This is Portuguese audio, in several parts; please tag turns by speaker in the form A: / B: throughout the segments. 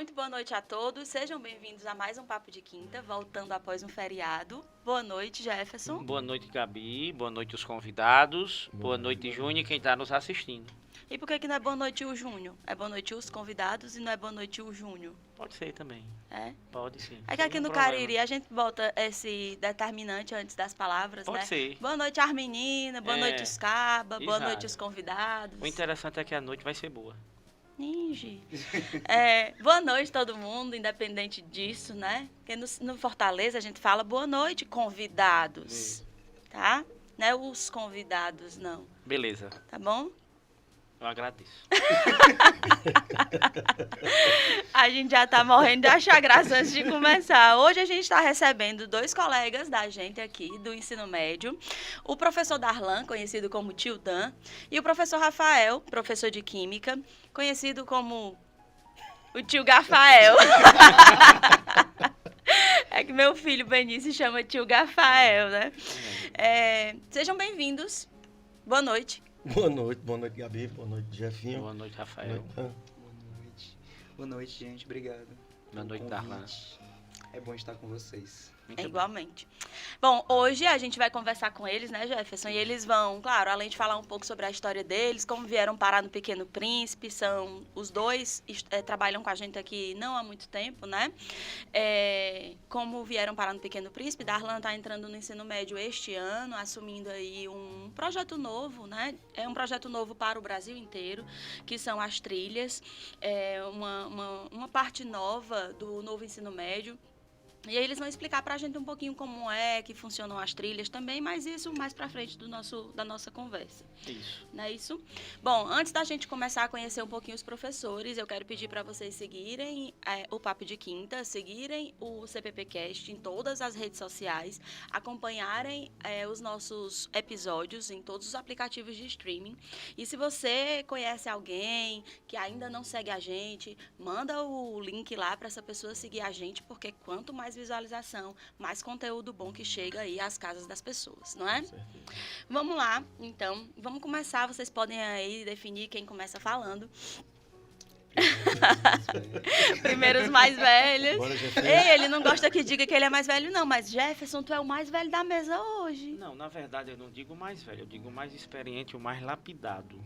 A: Muito boa noite a todos, sejam bem-vindos a mais um Papo de Quinta, voltando após um feriado. Boa noite, Jefferson.
B: Boa noite, Gabi. Boa noite, os convidados. Boa noite, Júnior, e quem está nos assistindo.
A: E por que não é boa noite o Júnior? É boa noite os convidados e não é boa noite o Júnior?
B: Pode ser também.
A: É?
B: Pode sim.
A: É que aqui no Cariri a gente bota esse determinante antes das palavras,
B: Pode
A: né?
B: ser.
A: Boa noite as meninas, boa noite os cabas, boa
B: exato.
A: noite os convidados.
B: O interessante é que a noite vai ser boa.
A: Ninja. Boa noite todo mundo, independente disso, né? Porque no Fortaleza a gente fala boa noite, convidados, tá? Não é os convidados, não.
B: Beleza.
A: Tá bom?
B: Eu agradeço.
A: A gente já tá morrendo de achar graça antes de começar. Hoje a gente está recebendo dois colegas da gente aqui, do ensino médio. O professor Darlan, conhecido como Tio Dan, e o professor Rafael, professor de Química, conhecido como o Tio Gafael. É que meu filho Benício chama Tio Gafael, né? Sejam bem-vindos. Boa noite.
C: Boa noite, Gabi. Boa noite, Jefinho.
B: Boa noite, Rafael.
D: Boa noite, gente. Obrigado.
B: Boa noite, Darlan.
D: É bom estar com vocês.
A: Igualmente. Bom, hoje a gente vai conversar com eles, né, Jefferson? E eles vão, claro, além de falar um pouco sobre a história deles, como vieram parar no Pequeno Príncipe, são os dois, trabalham com a gente aqui não há muito tempo, né? Como vieram parar no Pequeno Príncipe, Darlan está entrando no ensino médio este ano, assumindo aí um projeto novo, né? É um projeto novo para o Brasil inteiro, que são as trilhas, uma parte nova do novo ensino médio. E aí eles vão explicar para a gente um pouquinho como é que funcionam as trilhas também, mas isso mais para frente da nossa conversa.
B: Isso.
A: Não é isso? Bom, antes da gente começar a conhecer um pouquinho os professores, eu quero pedir para vocês seguirem o Papo de Quinta, seguirem o CPPcast em todas as redes sociais, acompanharem os nossos episódios em todos os aplicativos de streaming. E se você conhece alguém que ainda não segue a gente, manda o link lá para essa pessoa seguir a gente, porque quanto mais visualização, mais conteúdo bom que chega aí às casas das pessoas, não é? Vamos lá, então, vamos começar. Vocês podem aí definir quem começa falando. Primeiro os mais velhos.
C: Bora,
A: Ei, ele não gosta que diga que ele é mais velho, não, mas Jefferson, tu é o mais velho da mesa hoje.
B: Não, na verdade eu não digo mais velho, eu digo mais experiente, o mais lapidado.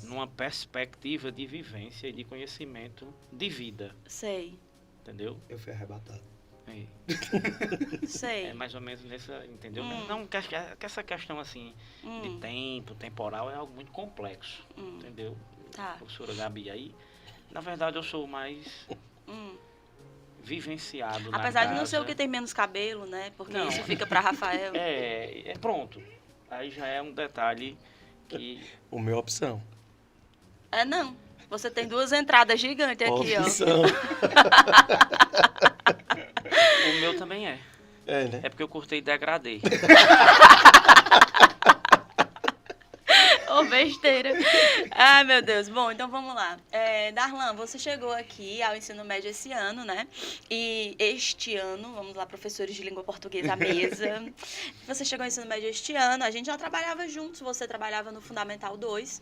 B: Numa perspectiva de vivência e de conhecimento de vida.
A: Sei.
B: Entendeu?
D: Eu fui arrebatado.
A: Sei.
B: É mais ou menos nessa, entendeu? Não, que essa questão assim de tempo, temporal, é algo muito complexo, entendeu?
A: Tá.
B: Professora Gabi aí, na verdade eu sou mais vivenciado na
A: Apesar de não
B: casa.
A: ser o que tem menos cabelo, né? Porque
B: Não.
A: isso fica para Rafael.
B: Pronto. Aí já é um detalhe que...
C: O meu opção.
A: Não. Você tem duas entradas gigantes aqui,
C: Opção.
B: O meu também é.
C: Né?
B: É porque eu cortei e degradei.
A: Ô, besteira. Ai, meu Deus. Bom, então vamos lá. Darlan, você chegou aqui ao ensino médio esse ano, né? E este ano, vamos lá, professores de língua portuguesa à mesa. Você chegou ao ensino médio este ano, a gente já trabalhava juntos, você trabalhava no Fundamental 2.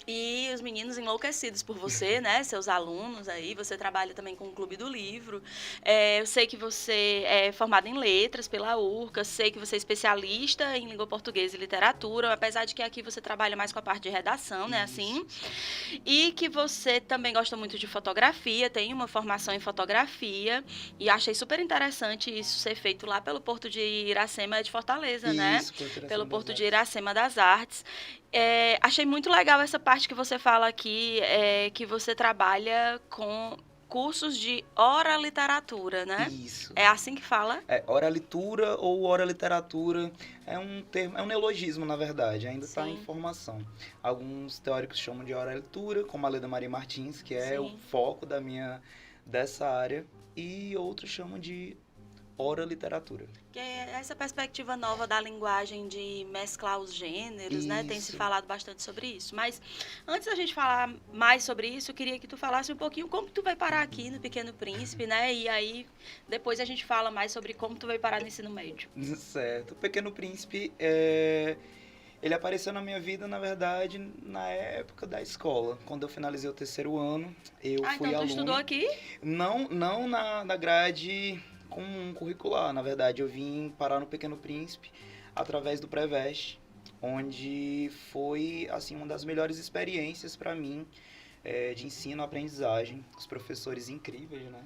A: E os meninos enlouquecidos por você, né? Seus alunos aí. Você trabalha também com o Clube do Livro. Eu sei que você é formado em letras pela URCA. Sei que você é especialista em língua portuguesa e literatura. Apesar de que aqui você trabalha mais com a parte de redação, né? Assim. E que você também gosta muito de fotografia. Tem uma formação em fotografia. E achei super interessante isso ser feito lá pelo Porto de Iracema de Fortaleza, né? Pelo Porto de Iracema das Artes. Achei muito legal essa parte que você fala aqui, que você trabalha com cursos de oraliteratura, né?
D: Isso.
A: É assim que fala?
D: Oralitura ou oraliteratura é um termo, é um neologismo, na verdade, ainda está em formação. Alguns teóricos chamam de oralitura, como a Leda Maria Martins, que é o foco dessa área, e outros chamam de oraliteratura.
A: Que é essa perspectiva nova da linguagem de mesclar os gêneros, né? Tem se falado bastante sobre isso. Mas antes da gente falar mais sobre isso, eu queria que tu falasse um pouquinho como tu vai parar aqui no Pequeno Príncipe, né? E aí depois a gente fala mais sobre como tu vai parar no ensino médio.
D: Certo. O Pequeno Príncipe Ele apareceu na minha vida, na verdade, na época da escola. Quando eu finalizei o terceiro ano, eu fui
A: então tu
D: aluno.
A: estudou aqui?
D: Não na grade curricular, na verdade. Eu vim parar no Pequeno Príncipe através do Preveste, onde foi, assim, uma das melhores experiências para mim de ensino-aprendizagem. Os professores incríveis, né?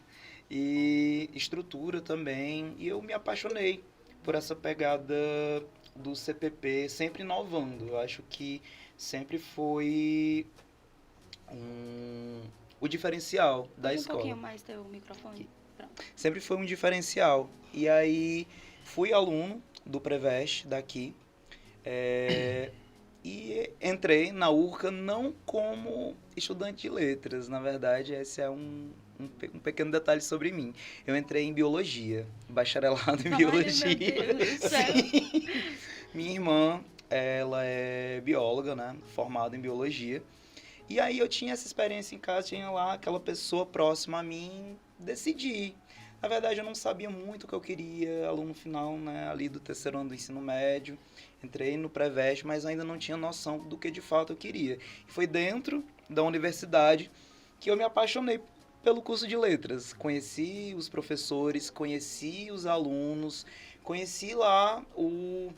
D: E estrutura também. E eu me apaixonei por essa pegada do CPP, sempre inovando. Eu acho que sempre foi o diferencial da
A: Puxa
D: escola.
A: um pouquinho mais teu microfone. Pronto.
D: Sempre foi um diferencial. E aí, fui aluno do Preveste daqui. E entrei na URCA não como estudante de letras. Na verdade, esse é um pequeno detalhe sobre mim. Eu entrei em biologia, bacharelado em biologia.
A: Meu Deus do céu.
D: Minha irmã, ela é bióloga, né? Formada em biologia. E aí eu tinha essa experiência em casa, tinha lá aquela pessoa próxima a mim, decidi. Na verdade, eu não sabia muito o que eu queria, aluno final, né? Ali do terceiro ano do ensino médio. Entrei no Preveste, mas ainda não tinha noção do que de fato eu queria. E foi dentro da universidade que eu me apaixonei pelo curso de letras. Conheci os professores, conheci os alunos, conheci lá o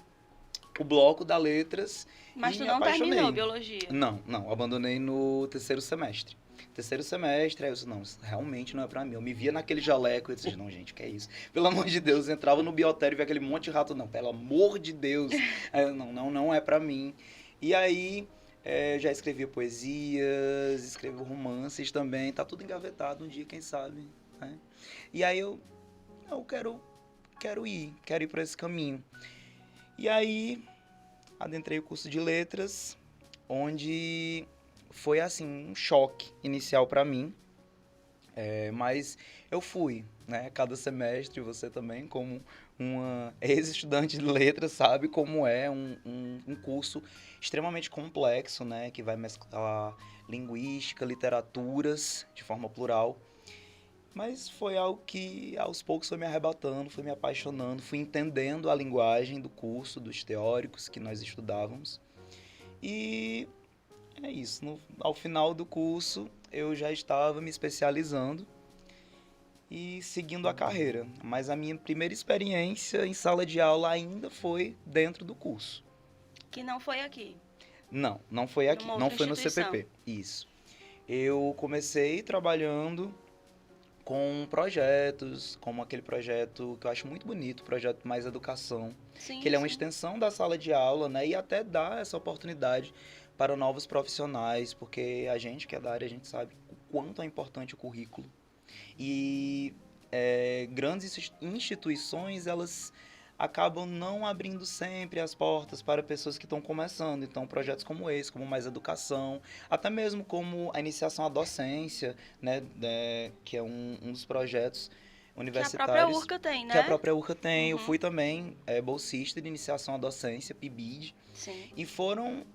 D: bloco da letras.
A: Mas
D: e
A: tu
D: me
A: não
D: apaixonei.
A: terminou biologia?
D: Não, abandonei no terceiro semestre. Terceiro semestre, aí eu disse, não, isso realmente não é pra mim. Eu me via naquele jaleco, eu disse, não, gente, que é isso? Pelo amor de Deus, eu entrava no biotério e via aquele monte de rato, não, pelo amor de Deus. Aí eu, não é pra mim. E aí, já escrevia poesias, escrevo romances também, tá tudo engavetado um dia, quem sabe, né? E aí eu quero ir por esse caminho. E aí, adentrei o curso de letras, onde foi, assim, um choque inicial para mim, mas eu fui, né? Cada semestre, você também, como uma ex-estudante de letras, sabe como é um curso extremamente complexo, né? Que vai mesclar linguística, literaturas, de forma plural. Mas foi algo que, aos poucos, foi me arrebatando, foi me apaixonando, fui entendendo a linguagem do curso, dos teóricos que nós estudávamos. E é isso. Ao final do curso, eu já estava me especializando e seguindo a carreira. Mas a minha primeira experiência em sala de aula ainda foi dentro do curso.
A: Que não foi aqui?
D: Não foi aqui.
A: Numa
D: Não
A: outra
D: foi no
A: instituição.
D: CPP. Isso. Eu comecei trabalhando com projetos, como aquele projeto que eu acho muito bonito, o projeto Mais Educação,
A: Sim,
D: que ele é uma
A: sim.
D: extensão da sala de aula, né, e até dá essa oportunidade para novos profissionais, porque a gente que é da área, a gente sabe o quanto é importante o currículo. E grandes instituições, elas acabam não abrindo sempre as portas para pessoas que estão começando. Então, projetos como esse, como Mais Educação, até mesmo como a iniciação à docência, né, que é um dos projetos universitários.
A: Que a própria URCA tem, né?
D: Que a própria URCA tem.
A: Uhum.
D: Eu fui também bolsista de iniciação à docência, PIBID.
A: Sim.
D: E foram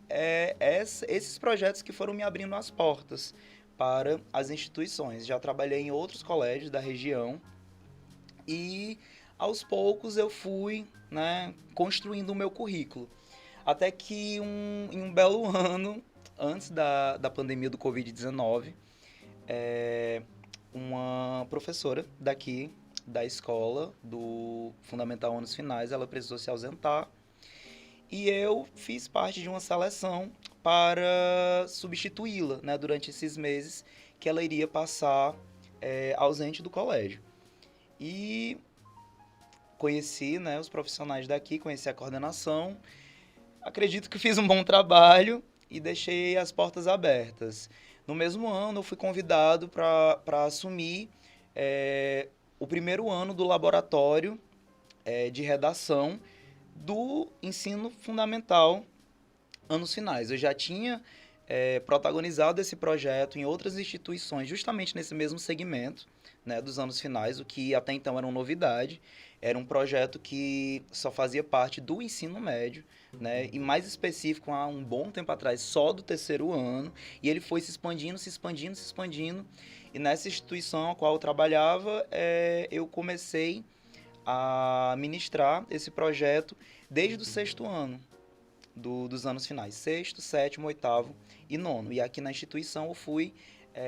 D: esses projetos que foram me abrindo as portas para as instituições. Já trabalhei em outros colégios da região e aos poucos eu fui, né, construindo o meu currículo. Até que em um belo ano, antes da pandemia do Covid-19, uma professora daqui, da escola, do Fundamental Anos Finais, ela precisou se ausentar. E eu fiz parte de uma seleção para substituí-la, né, durante esses meses que ela iria passar ausente do colégio. E conheci, né, os profissionais daqui, conheci a coordenação. Acredito que fiz um bom trabalho e deixei as portas abertas. No mesmo ano, eu fui convidado para assumir o primeiro ano do laboratório de redação do ensino fundamental Anos Finais. Eu já tinha protagonizado esse projeto em outras instituições, justamente nesse mesmo segmento, né, dos anos finais, o que até então era uma novidade. Era um projeto que só fazia parte do ensino médio, né, e mais específico, há um bom tempo atrás, só do terceiro ano, e ele foi se expandindo. E nessa instituição a qual eu trabalhava, eu comecei a ministrar esse projeto desde o sexto ano. dos anos finais, 6º, 7º, 8º e 9º. E aqui na instituição eu fui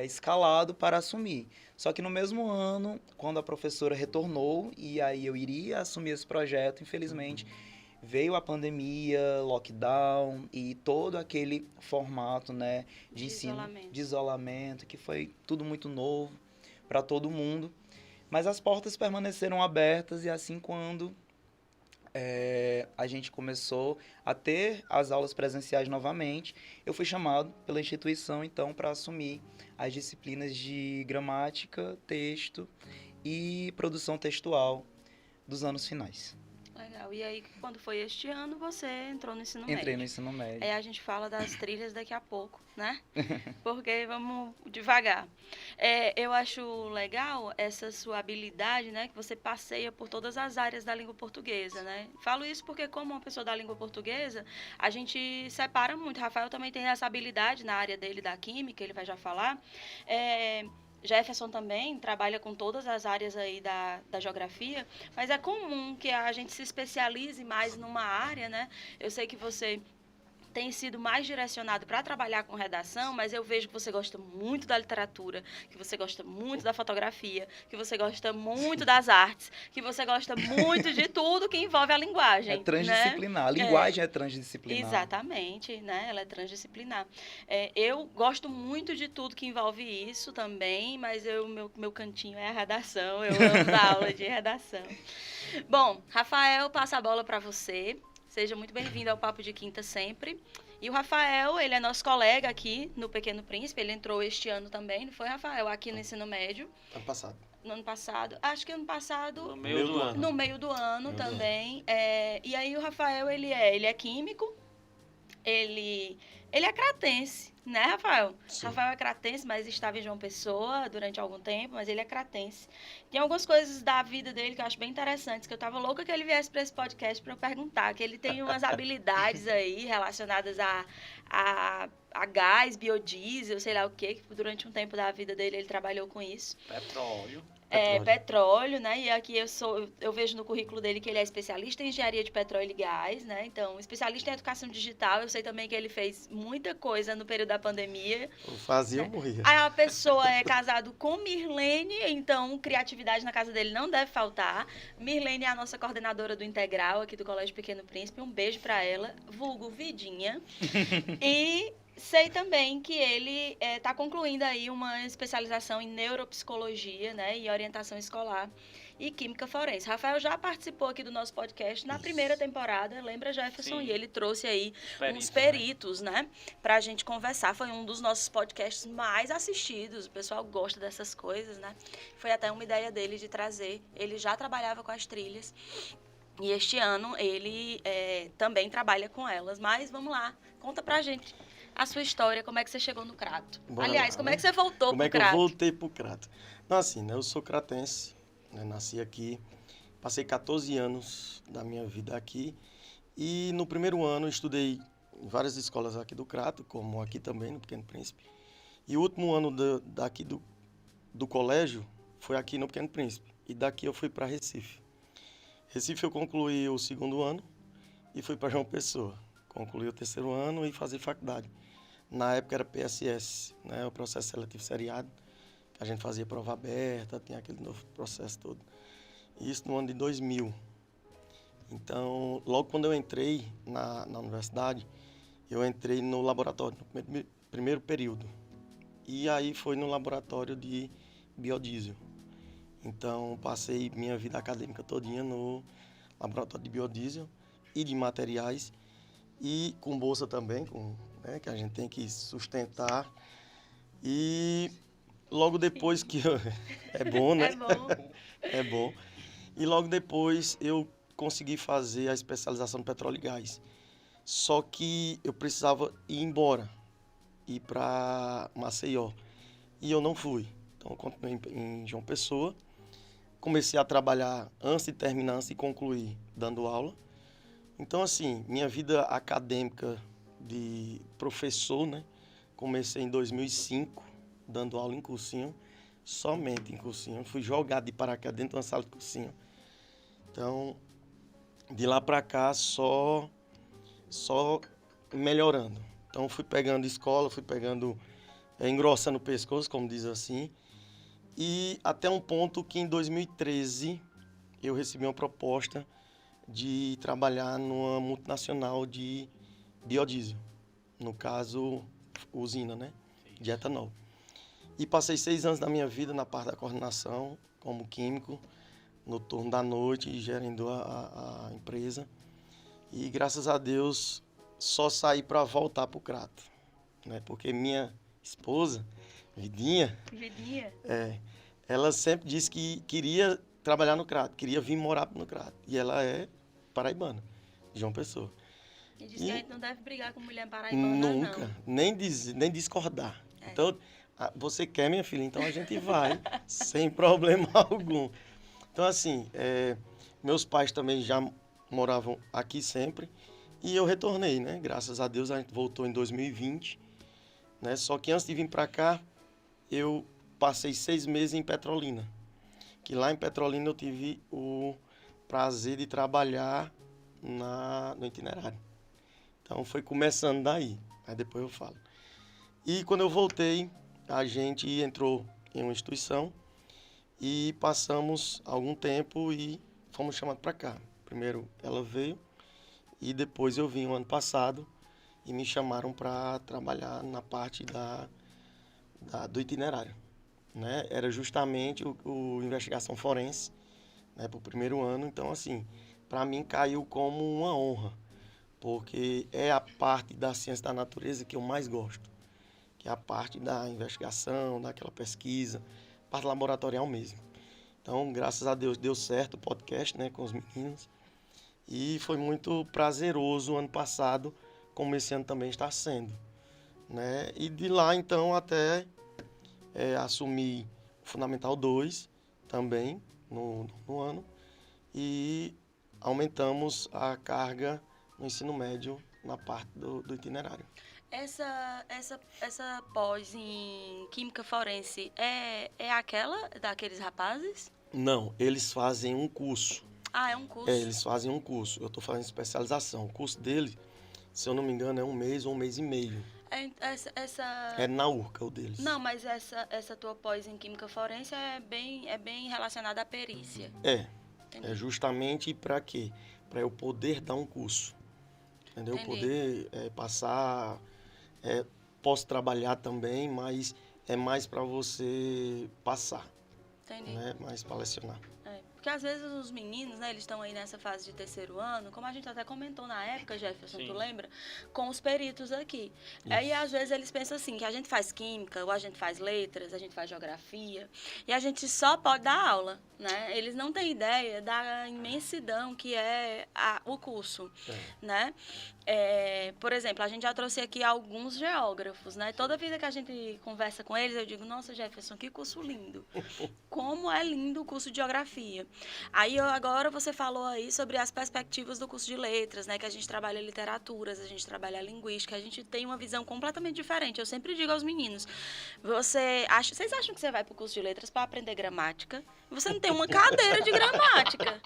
D: escalado para assumir. Só que no mesmo ano, quando a professora retornou, e aí eu iria assumir esse projeto, infelizmente, veio a pandemia, lockdown e todo aquele formato, né, de ensino, de isolamento, que foi tudo muito novo para todo mundo. Mas as portas permaneceram abertas e assim quando a gente começou a ter as aulas presenciais novamente, eu fui chamado pela instituição, então, para assumir as disciplinas de gramática, texto e produção textual dos anos finais.
A: Legal. E aí, quando foi este ano, você entrou no ensino médio?
D: Entrei no ensino médio.
A: Aí a gente fala das trilhas daqui a pouco, né? Porque vamos devagar. Eu acho legal essa sua habilidade, né? Que você passeia por todas as áreas da língua portuguesa, né? Falo isso porque, como uma pessoa da língua portuguesa, a gente separa muito. Rafael também tem essa habilidade na área dele da química, ele vai já falar. Jefferson também trabalha com todas as áreas aí da geografia, mas é comum que a gente se especialize mais numa área, né? Eu sei que você tem sido mais direcionado para trabalhar com redação, mas eu vejo que você gosta muito da literatura, que você gosta muito da fotografia, que você gosta muito das artes, que você gosta muito de tudo que envolve a linguagem.
D: É transdisciplinar, né? A linguagem é transdisciplinar.
A: Exatamente, né? Ela é transdisciplinar. Eu gosto muito de tudo que envolve isso também, mas meu cantinho é a redação, eu amo dar aula de redação. Bom, Rafael, passa a bola para você. Seja muito bem-vindo ao Papo de Quinta sempre. E o Rafael, ele é nosso colega aqui no Pequeno Príncipe. Ele entrou este ano também, não foi, Rafael? Aqui no ensino médio.
C: Ano passado.
A: No ano passado. Acho que ano passado...
B: No meio do ano.
A: No meio do ano também. E aí o Rafael, ele é químico. Ele é cratense, né, Rafael?
C: Sim.
A: Rafael é cratense, mas estava em João Pessoa durante algum tempo, mas ele é cratense. Tem algumas coisas da vida dele que eu acho bem interessantes, que eu tava louca que ele viesse para esse podcast para eu perguntar, que ele tem umas habilidades aí relacionadas a gás, biodiesel, sei lá o quê, que durante um tempo da vida dele ele trabalhou com isso.
B: Petróleo.
A: Petróleo, né? E aqui eu vejo no currículo dele que ele é especialista em engenharia de petróleo e gás, né? Então, especialista em educação digital. Eu sei também que ele fez muita coisa no período da pandemia.
C: Eu fazia, eu morria.
A: Aí a pessoa é casado com Mirlene, então criatividade na casa dele não deve faltar. Mirlene é a nossa coordenadora do Integral aqui do Colégio Pequeno Príncipe. Um beijo pra ela, vulgo Vidinha. E sei também que ele está concluindo aí uma especialização em neuropsicologia, né, e orientação escolar e química forense. Rafael já participou aqui do nosso podcast na primeira temporada, lembra, Jefferson?
B: Sim.
A: E ele trouxe aí uns
B: Peritos,
A: né, para a gente conversar. Foi um dos nossos podcasts mais assistidos, o pessoal gosta dessas coisas, né? Foi até uma ideia dele de trazer, ele já trabalhava com as trilhas, e este ano ele também trabalha com elas. Mas vamos lá, conta pra gente a sua história, como é que você chegou no Crato. Aliás, como é que você voltou pro Crato?
C: Como é que eu voltei pro Crato? Não, assim, né, eu sou cratense, né, nasci aqui, passei 14 anos da minha vida aqui e no primeiro ano eu estudei em várias escolas aqui do Crato, como aqui também, no Pequeno Príncipe. E o último ano daqui do colégio foi aqui no Pequeno Príncipe. E daqui eu fui para Recife. Recife eu concluí o segundo ano e fui para João Pessoa. Concluí o terceiro ano e fazer faculdade. Na época era PSS, né, o processo seletivo seriado, que a gente fazia prova aberta, tinha aquele novo processo todo. Isso no ano de 2000. Então, logo quando eu entrei na universidade, eu entrei no laboratório, no primeiro período. E aí foi no laboratório de biodiesel. Então, passei minha vida acadêmica todinha no laboratório de biodiesel e de materiais, e com bolsa também, né, que a gente tem que sustentar. E logo depois que é bom, né?
A: É bom.
C: É bom. E logo depois eu consegui fazer a especialização em petróleo e gás. Só que eu precisava ir para Maceió. E eu não fui. Então eu continuei em João Pessoa. Comecei a trabalhar antes de terminar, antes de concluir, dando aula. Então, assim, minha vida acadêmica de professor, né? Comecei em 2005, dando aula em cursinho, somente em cursinho. Fui jogado de paraquedas dentro de uma sala de cursinho. Então, de lá para cá, só melhorando. Então, fui pegando escola, fui pegando, engrossando o pescoço, como diz assim. E até um ponto que em 2013 eu recebi uma proposta de trabalhar numa multinacional de biodiesel. No caso, usina, né? De etanol. E passei 6 anos da minha vida na parte da coordenação, como químico, no turno da noite, gerindo a empresa. E graças a Deus, só saí para voltar para o Crato, né? Porque minha esposa, Vidinha, ela sempre disse que queria trabalhar no Crato, queria vir morar no Crato. E ela é paraibana, de João Pessoa.
A: E diz que a gente não deve brigar com mulher paraibana,
C: nunca,
A: não.
C: Nem discordar. Então, você quer, minha filha? Então a gente vai, sem problema algum. Então, assim, meus pais também já moravam aqui sempre e eu retornei, né? Graças a Deus, a gente voltou em 2020, né? Só que antes de vir para cá, eu passei 6 meses em Petrolina. Que lá em Petrolina eu tive o prazer de trabalhar no itinerário. Então, foi começando daí. Aí depois eu falo. E quando eu voltei, a gente entrou em uma instituição e passamos algum tempo e fomos chamados para cá. Primeiro ela veio e depois eu vim o ano passado e me chamaram para trabalhar na parte do itinerário, né? Era justamente o investigação forense, né, para o primeiro ano. Então, assim, para mim caiu como uma honra, porque é a parte da ciência da natureza que eu mais gosto, que é a parte da investigação, daquela pesquisa, parte laboratorial mesmo. Então, graças a Deus, deu certo o podcast, né, com os meninos. E foi muito prazeroso o ano passado, como esse ano também está sendo, né? E de lá, então, até assumi o Fundamental 2 também no ano. E aumentamos a carga no ensino médio na parte do itinerário.
A: Essa pós em Química Forense é aquela daqueles rapazes?
C: Não, eles fazem um curso.
A: Ah, é um curso?
C: Eles fazem um curso. Eu estou fazendo especialização. O curso deles, se eu não me engano, é 1 mês ou 1 mês e meio. É na URCA o deles.
A: Não, mas essa tua pós em Química Forense é bem relacionada à perícia.
C: É justamente para quê? Para eu poder dar um curso. Entendeu?
A: Entendi.
C: Poder passar... posso trabalhar também, mas é mais para você passar.
A: Entendi.
C: Não é mais para lecionar.
A: Porque às vezes os meninos, né, eles estão aí nessa fase de terceiro ano, como a gente até comentou na época, Jefferson, tu lembra? Com os peritos aqui. Aí às vezes eles pensam assim, que a gente faz química, ou a gente faz letras, a gente faz geografia, e a gente só pode dar aula, né? Eles não têm ideia da imensidão que é o curso, né? Por exemplo, a gente já trouxe aqui alguns geógrafos, né? Toda vida que a gente conversa com eles, eu digo, nossa, Jefferson, que curso lindo. Como é lindo o curso de geografia. Aí agora você falou aí sobre as perspectivas do curso de letras, né? Que a gente trabalha literaturas, a gente trabalha linguística, a gente tem uma visão completamente diferente. Eu sempre digo aos meninos, vocês acham que você vai para o curso de letras para aprender gramática? Você não tem uma cadeira de gramática.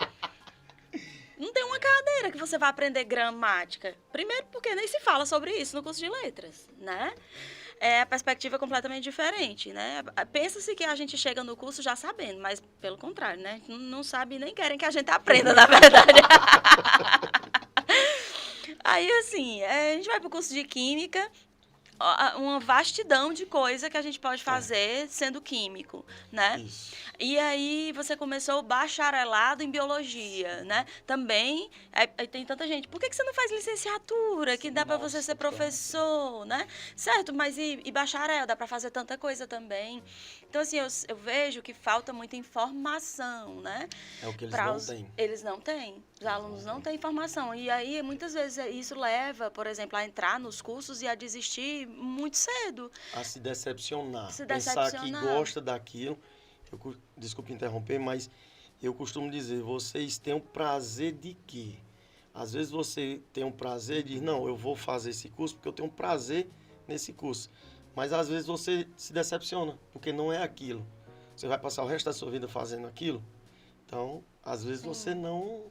A: Não tem uma cadeira que você vai aprender gramática. Primeiro porque nem se fala sobre isso no curso de letras, né? A perspectiva é completamente diferente, né? Pensa-se que a gente chega no curso já sabendo, mas pelo contrário, né? Não sabe nem querem que a gente aprenda, na verdade. Aí, assim, a gente vai para o curso de química, uma vastidão de coisa que a gente pode fazer sendo químico, né?
C: Isso.
A: E aí você começou o bacharelado em biologia, né? Também tem tanta gente, por que você não faz licenciatura, que dá para você ser professor, né? Certo, mas e bacharel, dá para fazer tanta coisa também. Então, assim, eu vejo que falta muita informação, né?
C: É o que eles não têm.
A: Eles não têm. Os alunos não têm informação. E aí, muitas vezes, isso leva, por exemplo, a entrar nos cursos e a desistir muito cedo.
C: A se decepcionar. Pensar que gosta daquilo. Desculpe interromper, mas eu costumo dizer, vocês têm o prazer de quê? Às vezes você tem um prazer de, não, eu vou fazer esse curso porque eu tenho um prazer nesse curso. Mas às vezes você se decepciona, porque não é aquilo. Você vai passar o resto da sua vida fazendo aquilo. Então, às vezes você não...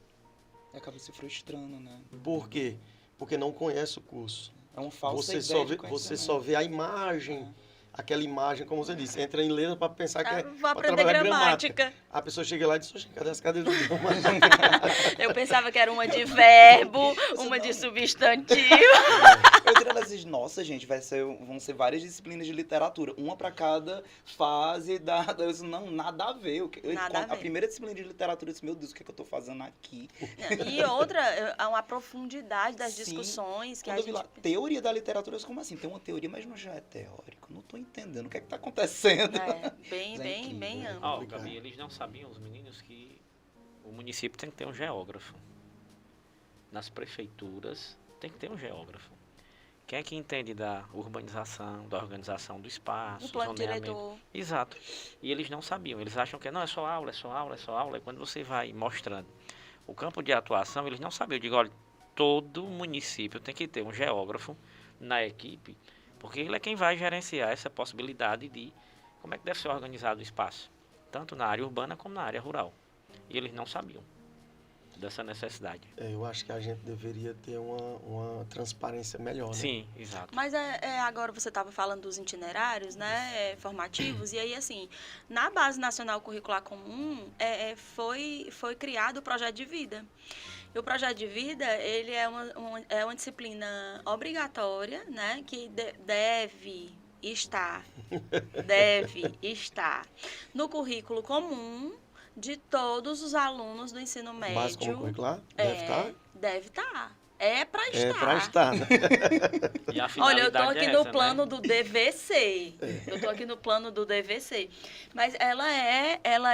D: Acaba se frustrando, né?
C: Por quê? Porque não conhece o curso.
D: É uma falsa
C: Você
D: ideia
C: só
D: de
C: vê, você
D: conhecimento.
C: só vê a imagem, aquela imagem, como você disse, entra em letra para pensar que é
A: Vou
C: pra
A: aprender
C: trabalhar
A: gramática.
C: A pessoa chega lá e diz, "Oxe, cadê as cadeiras de gramática?"
A: Eu pensava que era uma de verbo, uma de
D: não.
A: substantivo.
D: Eu entrei nessa de, nossa, gente, vão ser várias disciplinas de literatura, uma para cada fase eu disse, não, nada a ver.
A: Nada a ver.
D: A primeira disciplina de literatura, eu disse, meu Deus, o que é que eu tô fazendo aqui?
A: E outra, uma profundidade das
D: Sim.
A: discussões que
D: Quando
A: a
D: eu vi
A: gente...
D: lá, teoria da literatura, eu disse, como assim? Tem uma teoria, mas não já é teórico. Não tô entendendo o que é que tá acontecendo.
A: bem,
D: Mas é
A: bem,
D: incrível,
A: bem
D: né?
A: amplo.
B: Ó, Gabi, eles não sabiam, os meninos, que o município tem que ter um geógrafo. Nas prefeituras tem que ter um geógrafo. Quem é que entende da urbanização, da organização do espaço,
A: O plano
B: zoneamento?
A: diretor.
B: Exato. E eles não sabiam. Eles acham que não, é só aula, é só aula, é só aula. E quando você vai mostrando o campo de atuação, eles não sabiam. Eu digo, olha, todo município tem que ter um geógrafo na equipe, porque ele é quem vai gerenciar essa possibilidade de como é que deve ser organizado o espaço, tanto na área urbana como na área rural. E eles não sabiam dessa necessidade.
C: Eu acho que a gente deveria ter uma transparência melhor, né?
B: Sim, exato.
A: Mas agora você estava falando dos itinerários, né, formativos, e aí, assim, na Base Nacional Curricular Comum, foi criado o Projeto de Vida. E o Projeto de Vida, ele é uma disciplina obrigatória, né, que deve estar no currículo comum de todos os alunos do ensino médio.
C: Básico como curricular? Deve estar?
A: Deve estar. É para estar.
C: É para estar, né?
B: E a
A: Olha, eu tô
B: finalidade
A: aqui
B: é
A: no
B: essa,
A: plano
B: né?
A: do DVC. Eu tô aqui no plano do DVC. Mas ela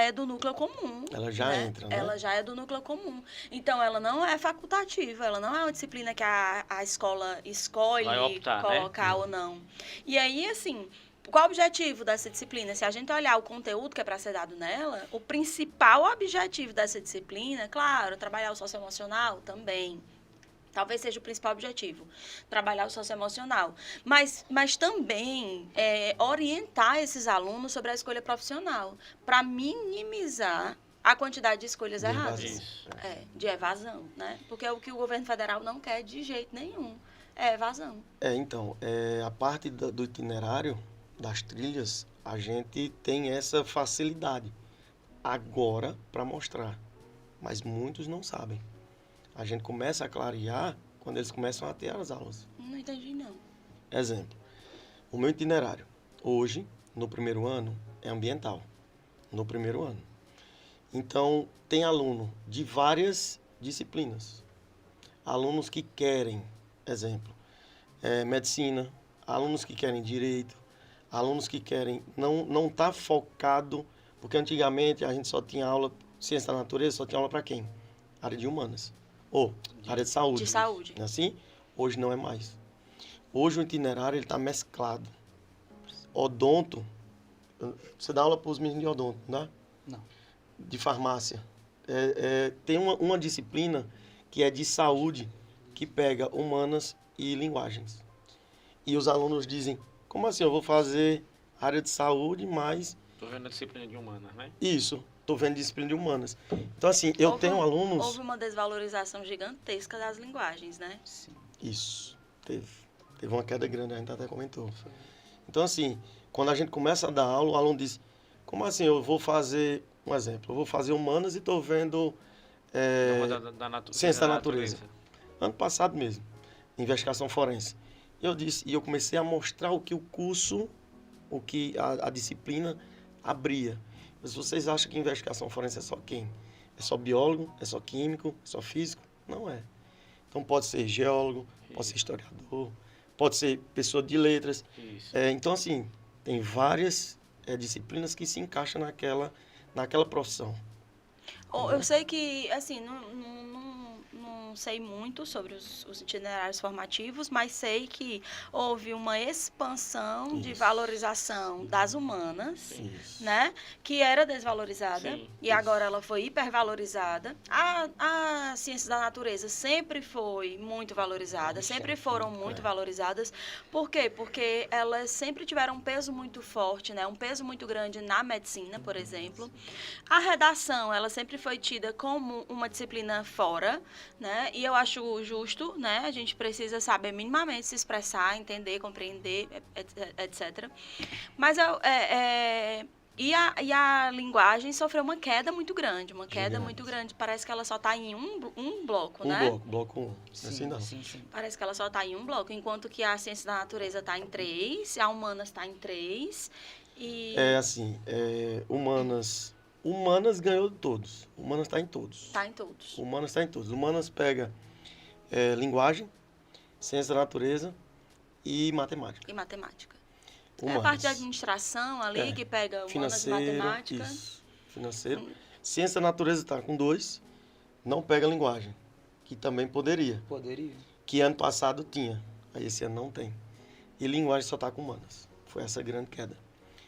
A: é do núcleo comum.
C: Ela já
A: né?
C: entra, né?
A: Ela já é do núcleo comum. Então, ela não é facultativa. Ela não é uma disciplina que a escola escolhe
B: Vai optar, né?
A: colocar ou não. E aí, assim... Qual o objetivo dessa disciplina? Se a gente olhar o conteúdo que é para ser dado nela, o principal objetivo dessa disciplina, claro, trabalhar o socioemocional também. Talvez seja o principal objetivo, trabalhar o socioemocional. Mas também orientar esses alunos sobre a escolha profissional, para minimizar a quantidade de escolhas
C: De
A: erradas.
C: evasão.
B: Isso.
A: De evasão, né? Porque o que o governo federal não quer de jeito nenhum é evasão.
C: Então, a parte do itinerário, das trilhas, a gente tem essa facilidade agora para mostrar, mas muitos não sabem. A gente começa a clarear quando eles começam a ter as aulas.
A: Não entendi, não.
C: Exemplo, o meu itinerário, hoje, no primeiro ano, é ambiental. No primeiro ano. Então, tem aluno de várias disciplinas. Alunos que querem, exemplo, medicina, alunos que querem direito, alunos que querem, não tá focado, porque antigamente a gente só tinha aula, ciência da natureza, só tinha aula para quem? Área de humanas. Ou área de saúde.
A: De saúde.
C: Não é assim? Hoje não é mais. Hoje o itinerário está mesclado. Odonto, você dá aula para os meninos de odonto, não dá?
D: Não.
C: De farmácia. Tem uma disciplina que é de saúde, que pega humanas e linguagens. E os alunos dizem, como assim, eu vou fazer área de saúde, mas...
B: Tô vendo a disciplina de humanas, né?
C: Isso, estou vendo disciplina de humanas. Então, assim, eu tenho alunos...
A: Houve uma desvalorização gigantesca das linguagens, né?
D: Sim.
C: Isso, teve uma queda grande, a gente até comentou. Então, assim, quando a gente começa a dar aula, o aluno diz, como assim, eu vou fazer, um exemplo, eu vou fazer humanas e estou vendo ciência da natureza. Ano passado mesmo, investigação forense. Eu comecei a mostrar o que o curso, o que a disciplina abria. Mas vocês acham que investigação forense é só quem? É só biólogo? É só químico? É só físico? Não é. Então pode ser geólogo, pode ser historiador, pode ser pessoa de letras.
B: Isso.
A: Então,
C: Assim, tem várias disciplinas que se encaixam naquela profissão.
A: Eu sei que, assim, não sei muito sobre os itinerários formativos, mas sei que houve uma expansão de
C: Isso.
A: valorização das humanas,
C: Isso.
A: né? Que era desvalorizada
B: Sim,
A: e agora ela foi hipervalorizada. A ciência da natureza sempre foi muito valorizada, sempre foram muito valorizadas. Por quê? Porque elas sempre tiveram um peso muito forte, né? Um peso muito grande na medicina, por exemplo. A redação, ela sempre foi tida como uma disciplina fora, né? né? E eu acho justo, né? A gente precisa saber minimamente se expressar, entender, compreender, etc. Mas e a linguagem sofreu uma queda muito grande, muito grande. Parece que ela só está em um bloco, né?
C: Bloco 1. Assim não.
D: Sim.
A: Parece que ela só está em um bloco, enquanto que a ciência da natureza está em 3, a humanas está em 3. E...
C: Humanas ganhou de todos. Humanas está em todos.
A: Está em todos.
C: Humanas está em todos. Humanas pega linguagem, ciência da natureza e matemática.
A: E matemática.
C: Humanas.
A: É a parte de administração ali, que pega humanas e matemática.
C: Isso. Financeiro. Ciência da natureza está com 2, não pega linguagem, que também poderia.
D: Poderia.
C: Que ano passado tinha, aí esse ano não tem. E linguagem só está com humanas. Foi essa grande queda.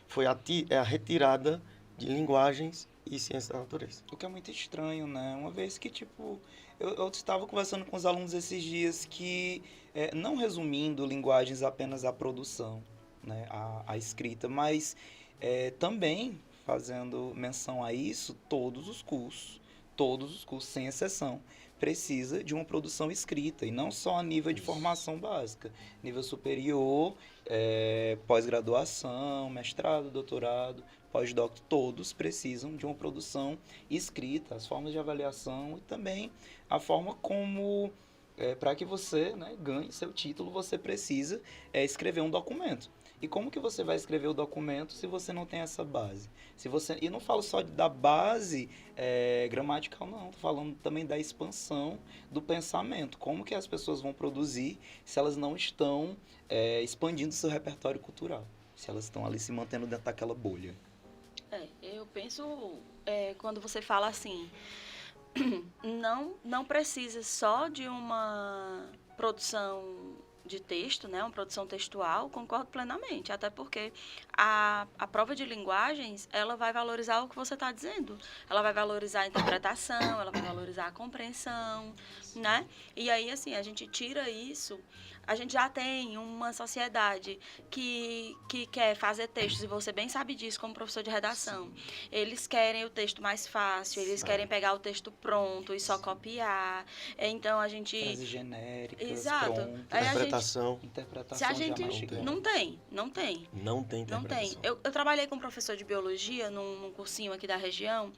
C: Foi a retirada de linguagens e ciência da natureza.
D: O que é muito estranho, né? Uma vez que, tipo, eu estava conversando com os alunos esses dias que, não resumindo linguagens apenas à produção, né? A escrita, mas também fazendo menção a isso, todos os cursos, sem exceção, precisa de uma produção escrita, e não só a nível de formação básica, nível superior, pós-graduação, mestrado, doutorado, pós-doc, todos precisam de uma produção escrita, as formas de avaliação e também a forma como, para que você, né, ganhe seu título, você precisa escrever um documento. E como que você vai escrever o documento se você não tem essa base? E não falo só da base gramatical, não. Estou falando também da expansão do pensamento. Como que as pessoas vão produzir se elas não estão expandindo seu repertório cultural? Se elas estão ali se mantendo dentro daquela bolha.
A: Eu penso, quando você fala assim, não precisa só de uma produção de texto, né, uma produção textual, concordo plenamente, até porque a prova de linguagens, ela vai valorizar o que você está dizendo, ela vai valorizar a interpretação, ela vai valorizar a compreensão, né, e aí, assim, a gente tira isso, a gente já tem uma sociedade que quer fazer textos, e você bem sabe disso como professor de redação. Sim. Eles querem o texto mais fácil, eles querem pegar o texto pronto e só copiar. Então, a gente...
D: Frases genéricas,
A: exato.
C: Interpretação.
A: Se a gente... Não tem.
C: Não tem interpretação.
A: Não tem. Eu trabalhei com um professor de biologia num cursinho aqui da região,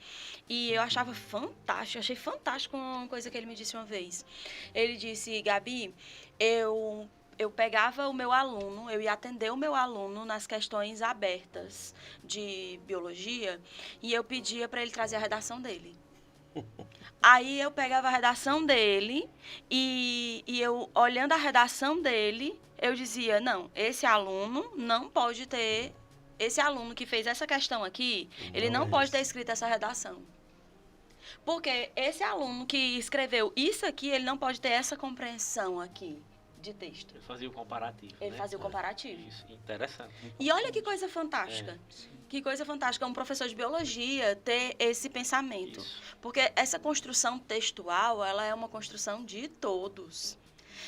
A: e eu achava fantástico, achei fantástico uma coisa que ele me disse uma vez. Ele disse, Gabi, eu pegava o meu aluno, eu ia atender o meu aluno nas questões abertas de biologia, e eu pedia para ele trazer a redação dele. Aí eu pegava a redação dele e eu, olhando a redação dele, eu dizia, não, esse aluno não pode ter, esse aluno que fez essa questão aqui, ele não pode ter escrito essa redação. Porque esse aluno que escreveu isso aqui, ele não pode ter essa compreensão aqui de texto.
B: Ele fazia o comparativo.
A: Ele fazia o comparativo.
B: Isso, interessante.
A: E olha que coisa fantástica. Que coisa fantástica, um professor de biologia ter esse pensamento.
B: Isso.
A: Porque essa construção textual, ela é uma construção de todos.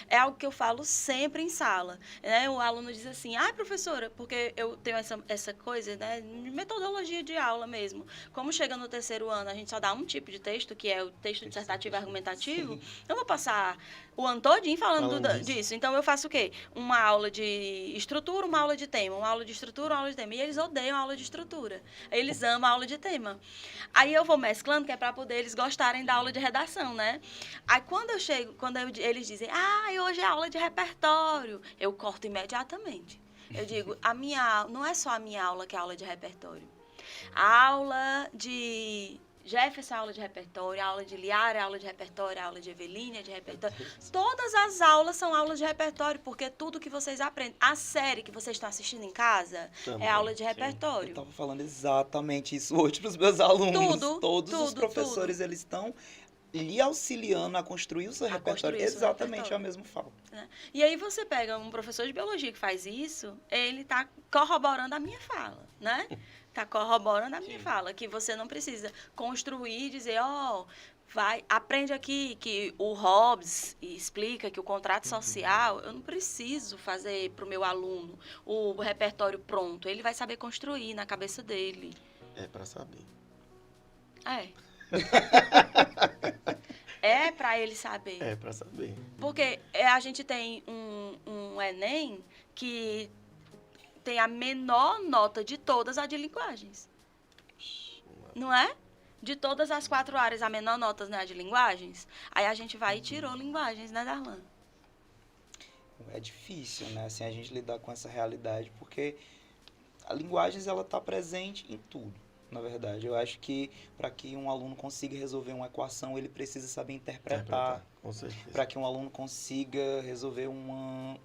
A: É algo que eu falo sempre em sala, né? O aluno diz assim, professora, porque eu tenho essa coisa, né, metodologia de aula mesmo. Como chega no terceiro ano, a gente só dá um tipo de texto, que é o texto dissertativo e argumentativo, eu vou passar o ano todinho falando disso. Então, eu faço o quê? Uma aula de estrutura, uma aula de tema, uma aula de estrutura, uma aula de tema. E eles odeiam a aula de estrutura. Eles amam a aula de tema. Aí, eu vou mesclando, que é para poder eles gostarem da aula de redação, né? Aí, quando eu chego, eles dizem, hoje é aula de repertório, eu corto imediatamente. Eu digo, não é só a minha aula que é aula de repertório. A aula de Jefferson é aula de repertório, a aula de Liara é aula de repertório, a aula de Evelina é de repertório. Todas as aulas são aulas de repertório, porque tudo que vocês aprendem, a série que vocês estão assistindo em casa é aula de repertório.
D: Eu estava falando exatamente isso hoje para os meus alunos. Todos os professores, eles estão lhe auxiliando a construir o seu repertório. Exatamente a mesma fala.
A: E aí você pega um professor de biologia que faz isso, ele está corroborando a minha fala, né? Está corroborando a minha fala, que você não precisa construir e dizer, aprende aqui que o Hobbes explica que o contrato social, eu não preciso fazer para o meu aluno o repertório pronto, ele vai saber construir na cabeça dele.
C: É para saber.
A: É para ele saber.
C: É, para saber.
A: Porque a gente tem um Enem que tem a menor nota de todas a de linguagens. Não é? De todas as 4 áreas, a menor nota, né, a de linguagens. Aí a gente vai e tirou linguagens, né, Darlan?
D: É difícil, né, assim, a gente lidar com essa realidade, porque a linguagens, ela está presente em tudo, na verdade. Eu acho que para que um aluno consiga resolver uma equação, ele precisa saber interpretar.
C: Com certeza.
D: Para que um aluno consiga resolver um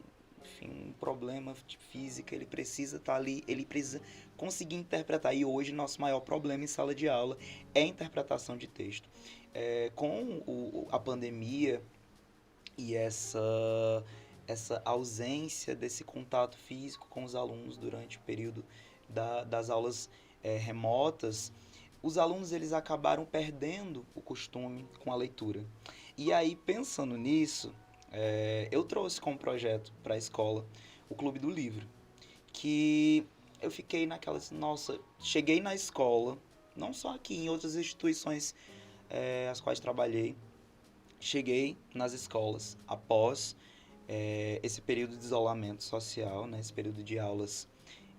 D: problema de física, ele precisa estar ali, ele precisa conseguir interpretar. E hoje, nosso maior problema em sala de aula é a interpretação de texto. Com a pandemia e essa ausência desse contato físico com os alunos durante o período das aulas remotas, os alunos eles acabaram perdendo o costume com a leitura. E aí, pensando nisso, eu trouxe como projeto para a escola o Clube do Livro, que eu fiquei naquela assim, nossa, cheguei na escola, não só aqui, em outras instituições as quais trabalhei, cheguei nas escolas após esse período de isolamento social, né, esse período de aulas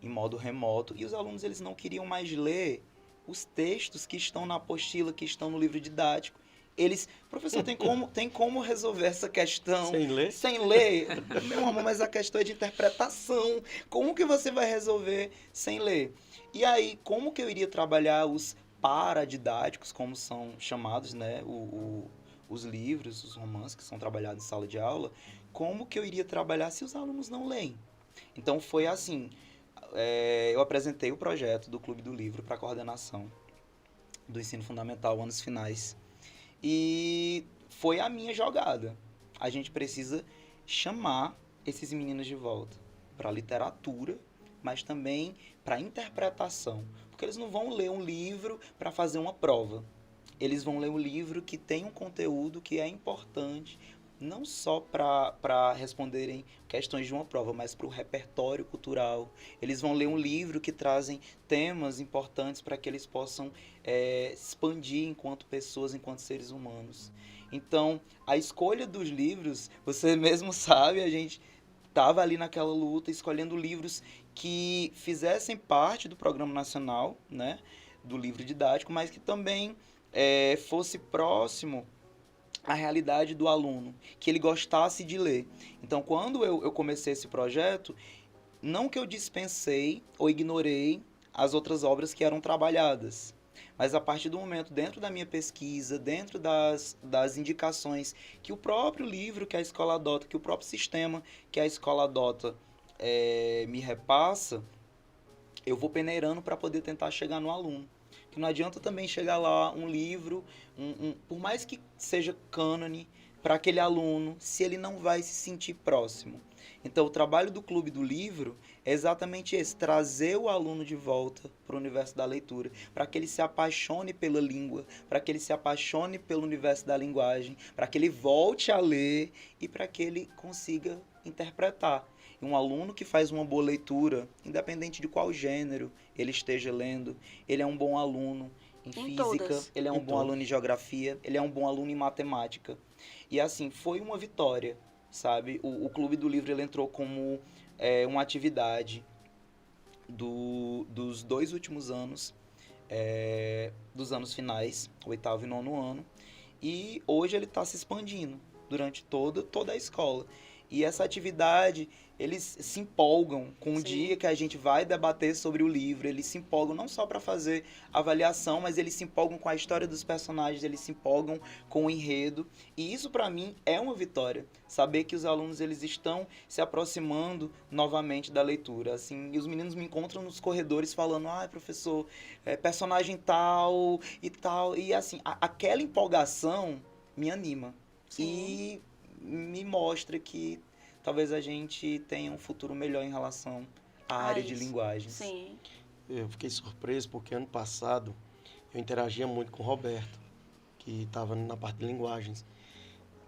D: em modo remoto, e os alunos eles não queriam mais ler os textos que estão na apostila, que estão no livro didático. Eles, professor, tem como resolver essa questão
C: Sem ler?
D: sem ler? Meu amor, mas a questão é de interpretação. Como que você vai resolver sem ler? E aí, como que eu iria trabalhar os paradidáticos, como são chamados, né? Os livros, os romances que são trabalhados em sala de aula, como que eu iria trabalhar se os alunos não leem? Então, foi assim, eu apresentei o projeto do Clube do Livro para a coordenação do ensino fundamental, anos finais. E foi a minha jogada. A gente precisa chamar esses meninos de volta para a literatura, mas também para a interpretação. Porque eles não vão ler um livro para fazer uma prova. Eles vão ler um livro que tem um conteúdo que é importante, não só para responderem questões de uma prova, mas para o repertório cultural. Eles vão ler um livro que trazem temas importantes para que eles possam expandir enquanto pessoas, enquanto seres humanos. Então, a escolha dos livros, você mesmo sabe, a gente estava ali naquela luta, escolhendo livros que fizessem parte do Programa Nacional, né, do livro didático, mas que também fosse próximo a realidade do aluno, que ele gostasse de ler. Então, quando eu comecei esse projeto, não que eu dispensei ou ignorei as outras obras que eram trabalhadas, mas a partir do momento, dentro da minha pesquisa, dentro das indicações que o próprio livro que a escola adota, que o próprio sistema que a escola adota me repassa, eu vou peneirando para poder tentar chegar no aluno. Que não adianta também chegar lá um livro, por mais que seja cânone para aquele aluno, se ele não vai se sentir próximo. Então, o trabalho do Clube do Livro é exatamente esse, trazer o aluno de volta para o universo da leitura, para que ele se apaixone pela língua, para que ele se apaixone pelo universo da linguagem, para que ele volte a ler e para que ele consiga interpretar. E um aluno que faz uma boa leitura, independente de qual gênero ele esteja lendo, ele é um bom aluno em física,
A: todas.
D: ele é um bom aluno em geografia, ele é um bom aluno em matemática. E assim, foi uma vitória, sabe? O Clube do Livro ele entrou como uma atividade dos 2 últimos anos, dos anos finais, o 8º e 9º ano, e hoje ele está se expandindo durante toda a escola. E essa atividade, eles se empolgam com o dia que a gente vai debater sobre o livro. Eles se empolgam não só para fazer avaliação, mas eles se empolgam com a história dos personagens, eles se empolgam com o enredo. E isso, para mim, é uma vitória. Saber que os alunos eles estão se aproximando novamente da leitura. Assim, e os meninos me encontram nos corredores falando, professor, personagem tal e tal. E assim, aquela empolgação me anima. Sim. E me mostra que talvez a gente tenha um futuro melhor em relação à área de linguagens.
A: Sim.
C: Eu fiquei surpreso porque ano passado eu interagia muito com o Roberto, que estava na parte de linguagens.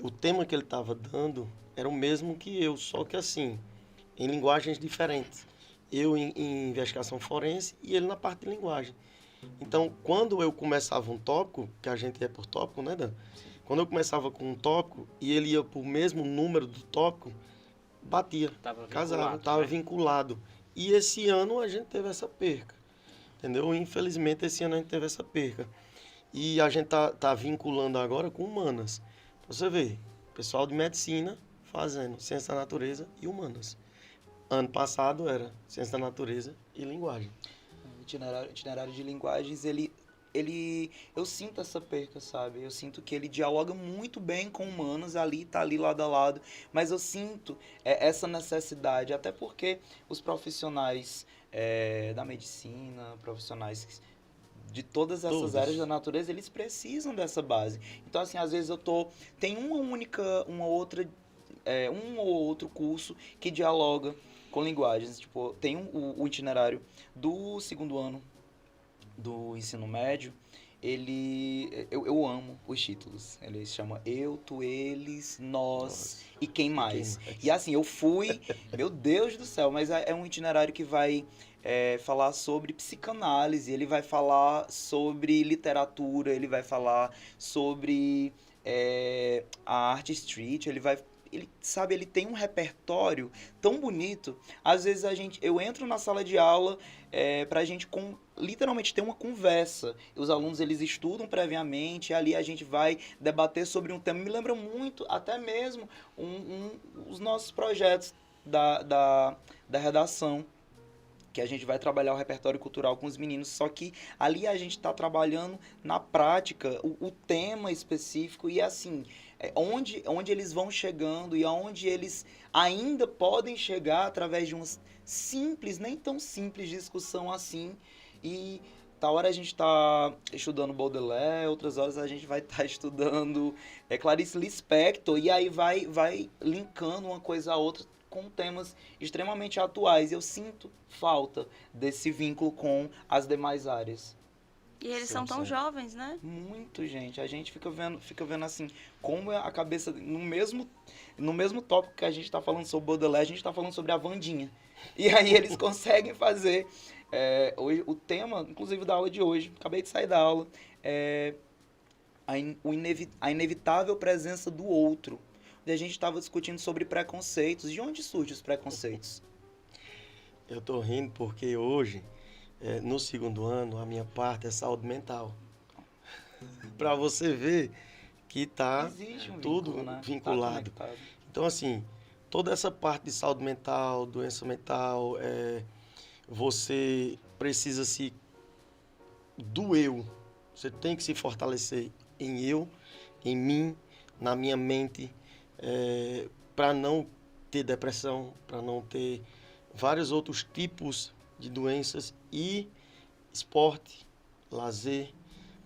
C: O tema que ele estava dando era o mesmo que eu, só que assim, em linguagens diferentes. Eu em investigação forense e ele na parte de linguagem. Então, quando eu começava um tópico, que a gente é por tópico, né, Dan? Quando eu começava com um tópico e ele ia pro mesmo número do tópico, batia,
B: Tava
C: casava,
B: vinculado,
C: estava
B: né?
C: vinculado. E esse ano a gente teve essa perca, entendeu? Infelizmente esse ano a gente teve essa perca. E a gente tá vinculando agora com humanas. Pra você ver, pessoal de medicina fazendo ciência da natureza e humanas. Ano passado era ciência da natureza e linguagem.
D: O itinerário de linguagens, eu sinto essa perca, sabe? Eu sinto que ele dialoga muito bem com humanos, tá ali lado a lado, mas eu sinto essa necessidade, até porque os profissionais da medicina, profissionais de todas essas
C: Todos.
D: áreas da natureza, eles precisam dessa base. Então, assim, às vezes tem um ou outro curso que dialoga com linguagens. Tipo, tem o itinerário do segundo ano do ensino médio, eu amo os títulos. Ele se chama Eu, Tu, Eles, Nós e Quem Mais. E assim, eu fui, meu Deus do céu, mas é um itinerário que vai falar sobre psicanálise, ele vai falar sobre literatura, ele vai falar sobre a arte street, ele tem um repertório tão bonito. Às vezes eu entro na sala de aula pra gente literalmente ter uma conversa. Os alunos, eles estudam previamente, e ali a gente vai debater sobre um tema. Me lembra muito, até mesmo, os nossos projetos da redação, que a gente vai trabalhar o repertório cultural com os meninos, só que ali a gente está trabalhando na prática o tema específico e assim, onde eles vão chegando e aonde eles ainda podem chegar através de uma simples, nem tão simples discussão assim. E tal hora a gente está estudando Baudelaire, outras horas a gente vai estar estudando Clarice Lispector, e aí vai linkando uma coisa a outra com temas extremamente atuais. Eu sinto falta desse vínculo com as demais áreas.
A: E eles são tão jovens, né?
D: Muito, gente. A gente fica vendo assim, como a cabeça... No mesmo tópico que a gente está falando sobre Baudelaire, a gente está falando sobre a Wandinha. E aí eles conseguem fazer... hoje, o tema, inclusive, da aula de hoje, acabei de sair da aula, a inevitável presença do outro. E a gente estava discutindo sobre preconceitos. De onde surgem os preconceitos?
C: Eu tô rindo porque hoje, no segundo ano, a minha parte é saúde mental. Para você ver que tá
D: Existe um
C: tudo
D: vínculo, né?
C: vinculado.
D: Tá conectado.
C: Então, assim, toda essa parte de saúde mental, doença mental, você precisa do eu. Você tem que se fortalecer em eu, em mim, na minha mente, para não ter depressão, para não ter vários outros tipos de doenças e esporte, lazer,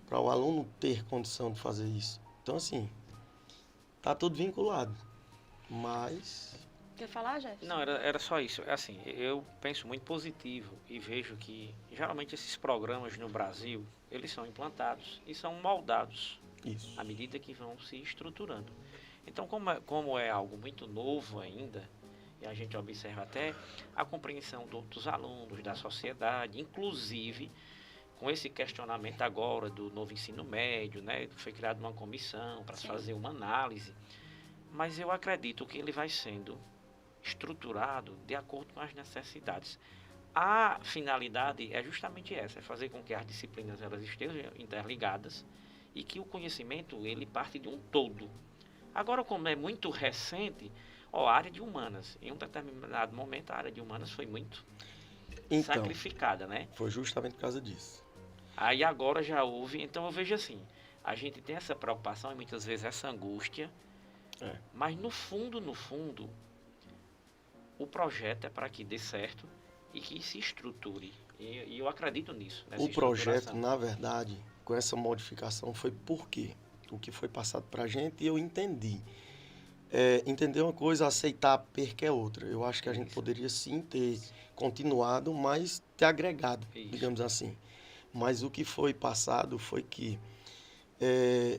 C: para o aluno ter condição de fazer isso. Então, assim, tá tudo vinculado, mas...
A: Quer falar, Jefferson?
B: Não, era só isso. É assim, eu penso muito positivo e vejo que geralmente esses programas no Brasil, eles são implantados e são moldados
C: Isso.
B: à medida que vão se estruturando. Então, como é algo muito novo ainda, e a gente observa até a compreensão dos alunos, da sociedade, inclusive com esse questionamento agora do novo ensino médio, né? Foi criada uma comissão para fazer uma análise, mas eu acredito que ele vai sendo estruturado de acordo com as necessidades. A finalidade é justamente essa, é fazer com que as disciplinas elas estejam interligadas e que o conhecimento ele parte de um todo. Agora, como é muito recente, a área de humanas, em um determinado momento a área de humanas foi muito sacrificada, né?
C: Foi justamente por causa disso.
B: Aí agora já houve, então eu vejo assim, a gente tem essa preocupação e muitas vezes essa angústia, mas no fundo, o projeto é para que dê certo e que se estruture. E eu acredito nisso.
C: O projeto, na verdade, com essa modificação foi porque o que foi passado para a gente e eu entendi. Entender uma coisa, aceitar a perca é outra. Eu acho que a gente poderia sim ter continuado, mas ter agregado, digamos assim. Mas o que foi passado foi que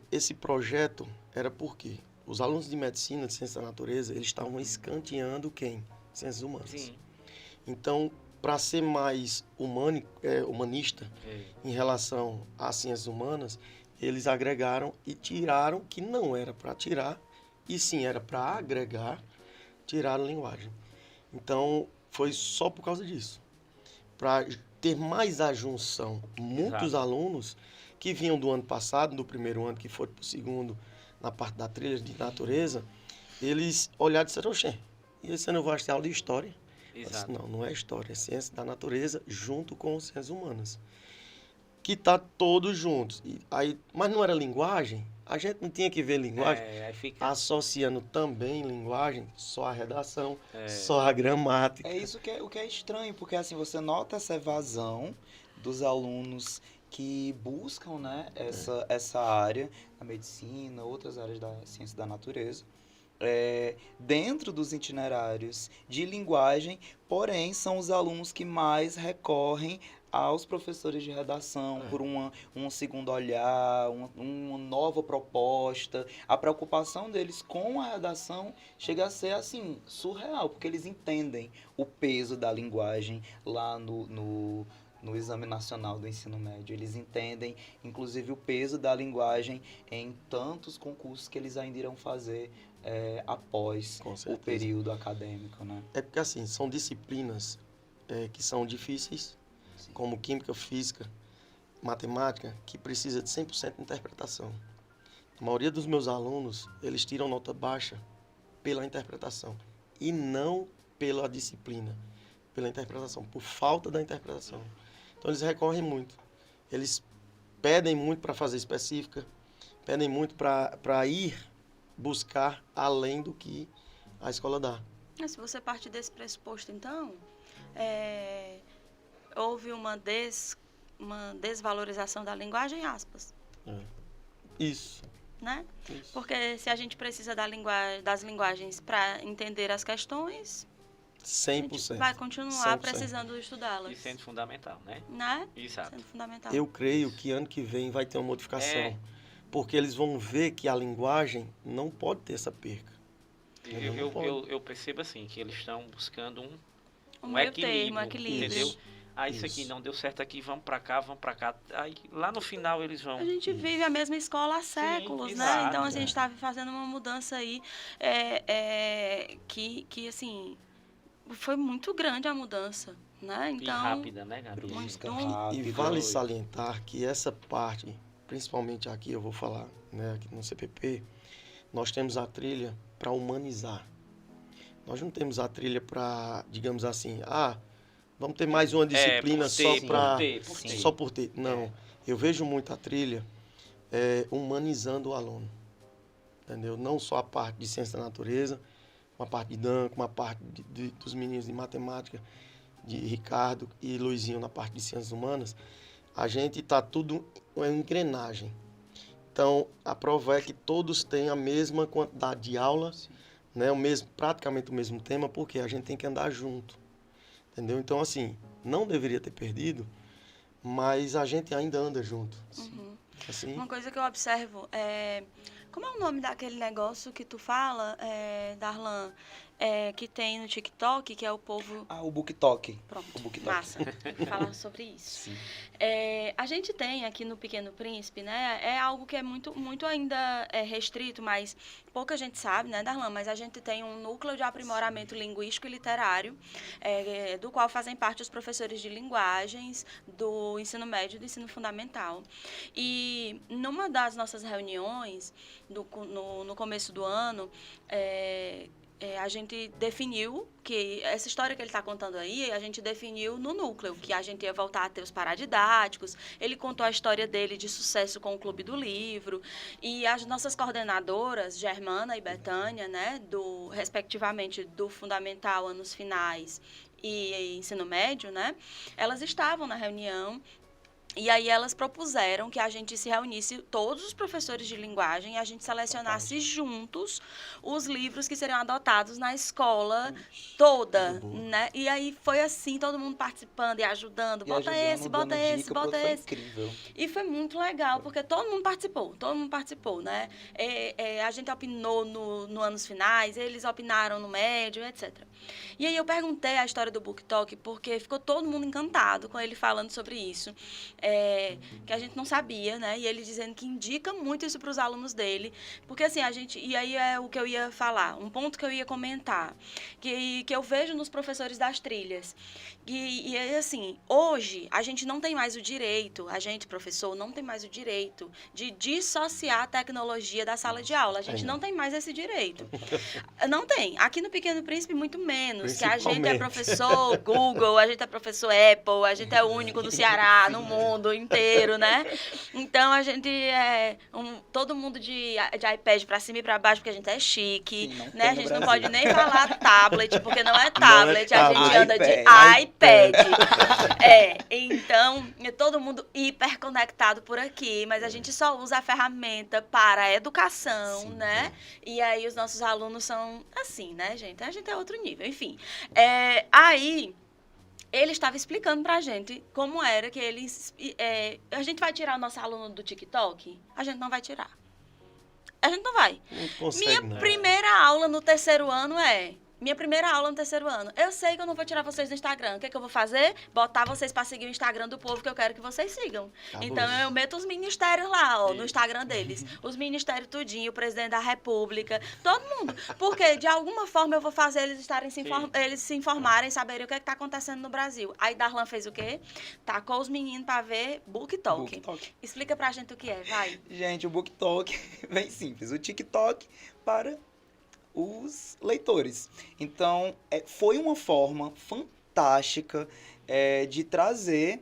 C: esse projeto era porque os alunos de medicina, de ciência da natureza, eles estavam escanteando quem? Ciências humanas.
B: Sim.
C: Então, para ser mais humanista em relação às ciências humanas, eles agregaram e tiraram, que não era para tirar, e sim era para agregar, tiraram linguagem. Então, foi só por causa disso. Para ter mais a junção. Muitos
B: Exato.
C: alunos que vinham do ano passado, do primeiro ano, que foram para o segundo, na parte da trilha de natureza, eles olharam e disseram, oxê, e esse ano eu vou ter aula de história? Eu disse,
B: Exato.
C: não, não é história, é ciência da natureza junto com ciências humanas. Que tá todos juntos. E aí, mas não era linguagem? A gente não tinha que ver linguagem
B: Aí fica.
C: associando também linguagem, só a redação,
B: É.
C: só a gramática.
D: É isso que o que é estranho, porque assim, você nota essa evasão dos alunos que buscam, né, essa área, a medicina, outras áreas da ciência da natureza, dentro dos itinerários de linguagem, porém são os alunos que mais recorrem aos professores de redação por um segundo olhar, uma nova proposta. A preocupação deles com a redação chega a ser assim surreal, porque eles entendem o peso da linguagem lá no Exame Nacional do Ensino Médio. Eles entendem, inclusive, o peso da linguagem em tantos concursos que eles ainda irão fazer após
C: Com
D: o
C: certeza.
D: período acadêmico, né?
C: É porque, assim, são disciplinas que são difíceis,
D: Sim.
C: como química, física, matemática, que precisa de 100% de interpretação. A maioria dos meus alunos, eles tiram nota baixa pela interpretação e não pela disciplina, pela interpretação, por falta da interpretação. Então, eles recorrem muito. Eles pedem muito para fazer específica, pedem muito para ir buscar além do que a escola dá.
A: Mas se você parte desse pressuposto, então, houve uma desvalorização da linguagem, aspas,
C: Isso.
A: né?
C: Isso.
A: Porque se a gente precisa das linguagens para entender as questões, a gente
C: 100%.
A: vai continuar
C: 100%.
A: precisando
B: E
A: estudá-las,
B: sendo fundamental, né?
A: né?
B: Exato.
A: Sendo fundamental.
C: Eu creio que ano que vem vai ter uma modificação.
B: É.
C: Porque eles vão ver que a linguagem não pode ter essa perca.
B: Eu percebo assim, que eles estão buscando um
A: meio
B: equilíbrio,
A: termo, equilíbrio.
B: entendeu? Isso aqui
C: Isso.
B: não deu certo aqui, vamos pra cá. Aí lá no final eles vão...
A: A gente vive a mesma escola há séculos, né?
B: exato,
A: Então, assim, a gente está fazendo uma mudança aí que, assim, foi muito grande a mudança, né?
B: E
A: então
B: rápida, né, Gabi?
D: Música
A: Muito.
D: rápida.
C: E vale salientar que essa parte, principalmente aqui eu vou falar, né, aqui no CPP, nós temos a trilha para humanizar. Nós não temos a trilha para, digamos assim, vamos ter mais uma disciplina
B: por
C: só
B: ter,
C: para
B: por ter.
C: só por ter. Não, eu vejo muito a trilha humanizando o aluno, entendeu? Não só a parte de ciência da natureza, uma parte de Dan, uma parte dos meninos de matemática, de Ricardo e Luizinho na parte de ciências humanas. A gente está tudo em engrenagem. Então, a prova é que todos têm a mesma quantidade de aula, né, praticamente o mesmo tema, porque a gente tem que andar junto. Entendeu? Então, assim, não deveria ter perdido, mas a gente ainda anda junto. Assim,
A: Uma coisa que eu observo é... Como é o nome daquele negócio que tu fala, Darlan, que tem no TikTok, que é o povo...
D: O BookTok.
A: Pronto,
D: O BookTok.
A: massa. Falar sobre isso.
D: Sim.
A: A gente tem aqui no Pequeno Príncipe, né? É algo que é muito, muito ainda restrito, mas pouca gente sabe, né, Darlan? Mas a gente tem um núcleo de aprimoramento linguístico e literário, do qual fazem parte os professores de linguagens do ensino médio e do ensino fundamental. E numa das nossas reuniões, no começo do ano, a gente definiu que essa história que ele está contando aí, a gente definiu no núcleo, que a gente ia voltar a ter os paradidáticos. Ele contou a história dele de sucesso com o Clube do Livro. E as nossas coordenadoras, Germana e Betânia, né, respectivamente do Fundamental, Anos Finais e Ensino Médio, né, elas estavam na reunião. E aí elas propuseram que a gente se reunisse, todos os professores de linguagem, e a gente selecionasse juntos os livros que seriam adotados na escola toda, né? E aí foi assim, todo mundo participando e ajudando. Bota esse, bota esse, bota esse.
D: Foi incrível.
A: E foi muito legal, porque todo mundo participou, né? A gente opinou no Anos Finais, eles opinaram no médio, etc. E aí eu perguntei a história do BookTok, porque ficou todo mundo encantado com ele falando sobre isso. que a gente não sabia, né? E ele dizendo que indica muito isso para os alunos dele, porque assim, e aí é o que eu ia falar, um ponto que eu ia comentar, que eu vejo nos professores das trilhas, e assim, hoje a gente não tem mais o direito, a gente, professor, não tem mais o direito de dissociar a tecnologia da sala de aula, a gente não tem mais esse direito. Não tem. Aqui no Pequeno Príncipe, muito menos, que a gente é professor Google, a gente é professor Apple, a gente é o único no Ceará, no mundo inteiro, né? Então, a gente todo mundo de iPad pra cima e pra baixo, porque a gente é chique,
D: Sim,
A: né? A gente não
D: Brasil.
A: pode nem falar tablet, porque não é tablet, a gente
D: tablet.
A: anda de iPad. Então, é todo mundo hiper conectado por aqui, mas a gente só usa a ferramenta para a educação,
C: Sim,
A: né? E aí os nossos alunos são assim, né, gente? A gente é outro nível, enfim. Aí ele estava explicando pra gente como era que eles... a gente vai tirar o nosso aluno do TikTok? A gente não vai tirar. A gente não vai.
C: Não consegue,
A: Minha
C: não.
A: primeira aula no terceiro ano Minha primeira aula no terceiro ano. Eu sei que eu não vou tirar vocês do Instagram. O que é que eu vou fazer? Botar vocês pra seguir o Instagram do povo que eu quero que vocês sigam.
C: Acabou.
A: Então, eu meto os ministérios lá, ó, no Instagram deles. Os ministérios tudinho, o presidente da república, todo mundo. Porque, de alguma forma, eu vou fazer eles eles se informarem, saberem o que é que tá acontecendo no Brasil. Aí, Darlan fez o quê? Tacou os meninos pra ver BookTok.
D: BookTok.
A: Explica pra gente o que é, vai.
D: Gente, o BookTok é bem simples. O TikTok para os leitores. Então, foi uma forma fantástica de trazer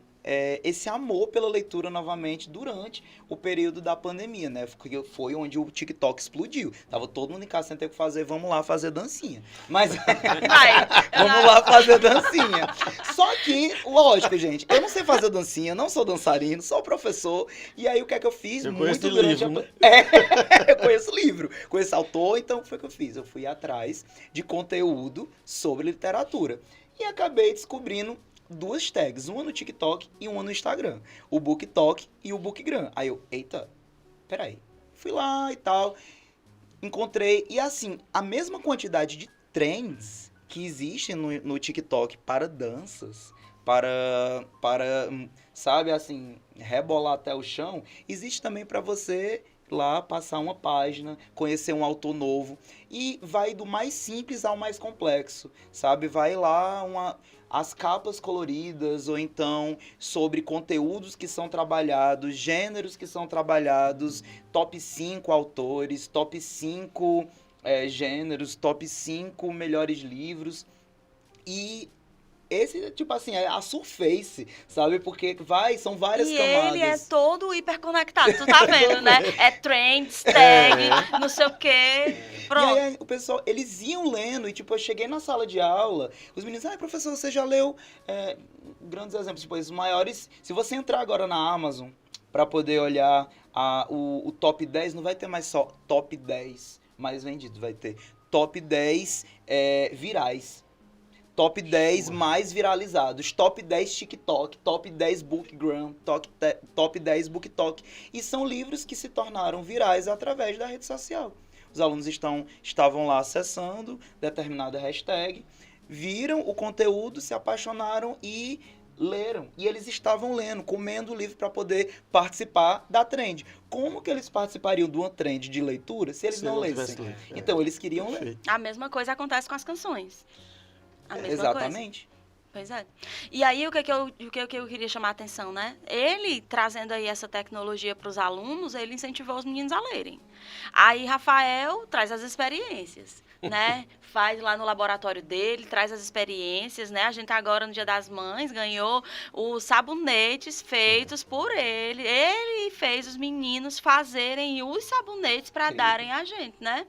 D: esse amor pela leitura novamente durante o período da pandemia, né? Porque foi onde o TikTok explodiu. Tava todo mundo em casa sem ter o que fazer, vamos lá fazer dancinha. Mas vamos lá fazer dancinha. Só que, lógico, gente, eu não sei fazer dancinha, não sou dançarino, sou professor. E aí o que é que eu fiz?
C: Eu
D: Muito
C: conheço
D: durante
C: livro, né?
D: eu conheço livro, conheço autor, então foi o que eu fiz. Eu fui atrás de conteúdo sobre literatura. E acabei descobrindo duas tags, uma no TikTok e uma no Instagram. O BookTok e o BookGram. Aí eu, eita, peraí. Fui lá e tal, encontrei. E assim, a mesma quantidade de trends que existem no TikTok para danças, para sabe, assim, rebolar até o chão, existe também para você lá passar uma página, conhecer um autor novo. E vai do mais simples ao mais complexo, sabe? Vai lá as capas coloridas, ou então sobre conteúdos que são trabalhados, gêneros que são trabalhados, top 5 autores, top 5 gêneros, top 5 melhores livros. E esse, tipo assim, é a Surface, sabe? Porque são várias camadas.
A: E ele é todo hiperconectado, tu tá vendo, né? É trends, tag, não sei o quê. Pronto.
D: E aí o pessoal, eles iam lendo, e tipo, eu cheguei na sala de aula, os meninos, professor, você já leu grandes exemplos, tipo, os maiores, se você entrar agora na Amazon para poder olhar o top 10, não vai ter mais só top 10 mais vendidos, vai ter top 10 virais. Top 10 mais viralizados, top 10 TikTok, top 10 BookGram, top 10 BookTok. E são livros que se tornaram virais através da rede social. Os alunos estavam lá acessando determinada hashtag, viram o conteúdo, se apaixonaram e leram. E eles estavam lendo, comendo o livro para poder participar da trend. Como que eles participariam de uma trend de leitura se eles não lessem? Então, eles queriam ler.
A: A mesma coisa acontece com as canções. A mesma
D: Exatamente.
A: coisa. Pois é. E aí, o que eu queria chamar a atenção, né? Ele, trazendo aí essa tecnologia para os alunos, ele incentivou os meninos a lerem. Aí, Rafael traz as experiências, né? Faz lá no laboratório dele, traz as experiências, né? A gente agora, no Dia das Mães, ganhou os sabonetes feitos por ele. Ele fez os meninos fazerem os sabonetes para darem a gente, né?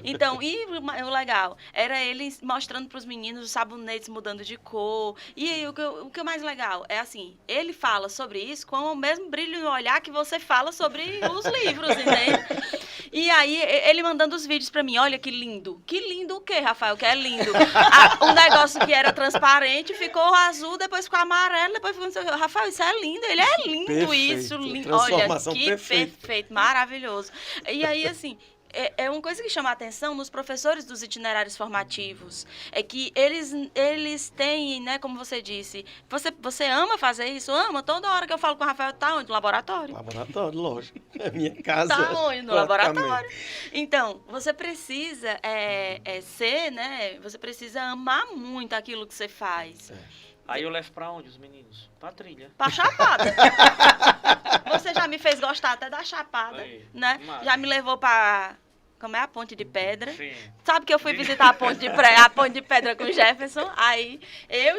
A: Então, e o legal era ele mostrando para os meninos os sabonetes mudando de cor. E aí, o que é mais legal é assim, ele fala sobre isso com o mesmo brilho no olhar que você fala sobre os livros, entende? E aí, ele mandando os vídeos pra mim, olha que lindo. Que lindo o quê, Rafael? Que é lindo. Um negócio que era transparente ficou azul, depois ficou amarelo, depois ficou não sei o quê. Rafael, isso é lindo, ele é lindo,
C: Perfeito.
A: isso. Lindo. Olha,
C: Transformação
A: que
C: perfeita.
A: perfeito, maravilhoso. E aí, assim, é uma coisa que chama a atenção nos professores dos itinerários formativos. É que eles têm, né, como você disse, você ama fazer isso? Ama? Toda hora que eu falo com o Rafael, tá onde? No laboratório.
C: Laboratório, lógico. É minha casa.
A: Tá onde? No
C: praticamente.
A: laboratório. Então, você precisa ser, né? Você precisa amar muito aquilo que você faz.
B: Aí eu levo pra onde os meninos? Pra trilha.
A: Pra Chapada. Você já me fez gostar até da Chapada,
B: Aí,
A: né?
B: massa.
A: Já me levou pra... Como é a Ponte de Pedra?
B: Sim.
A: Sabe que eu fui visitar a Ponte de Pedra com o Jefferson? Aí,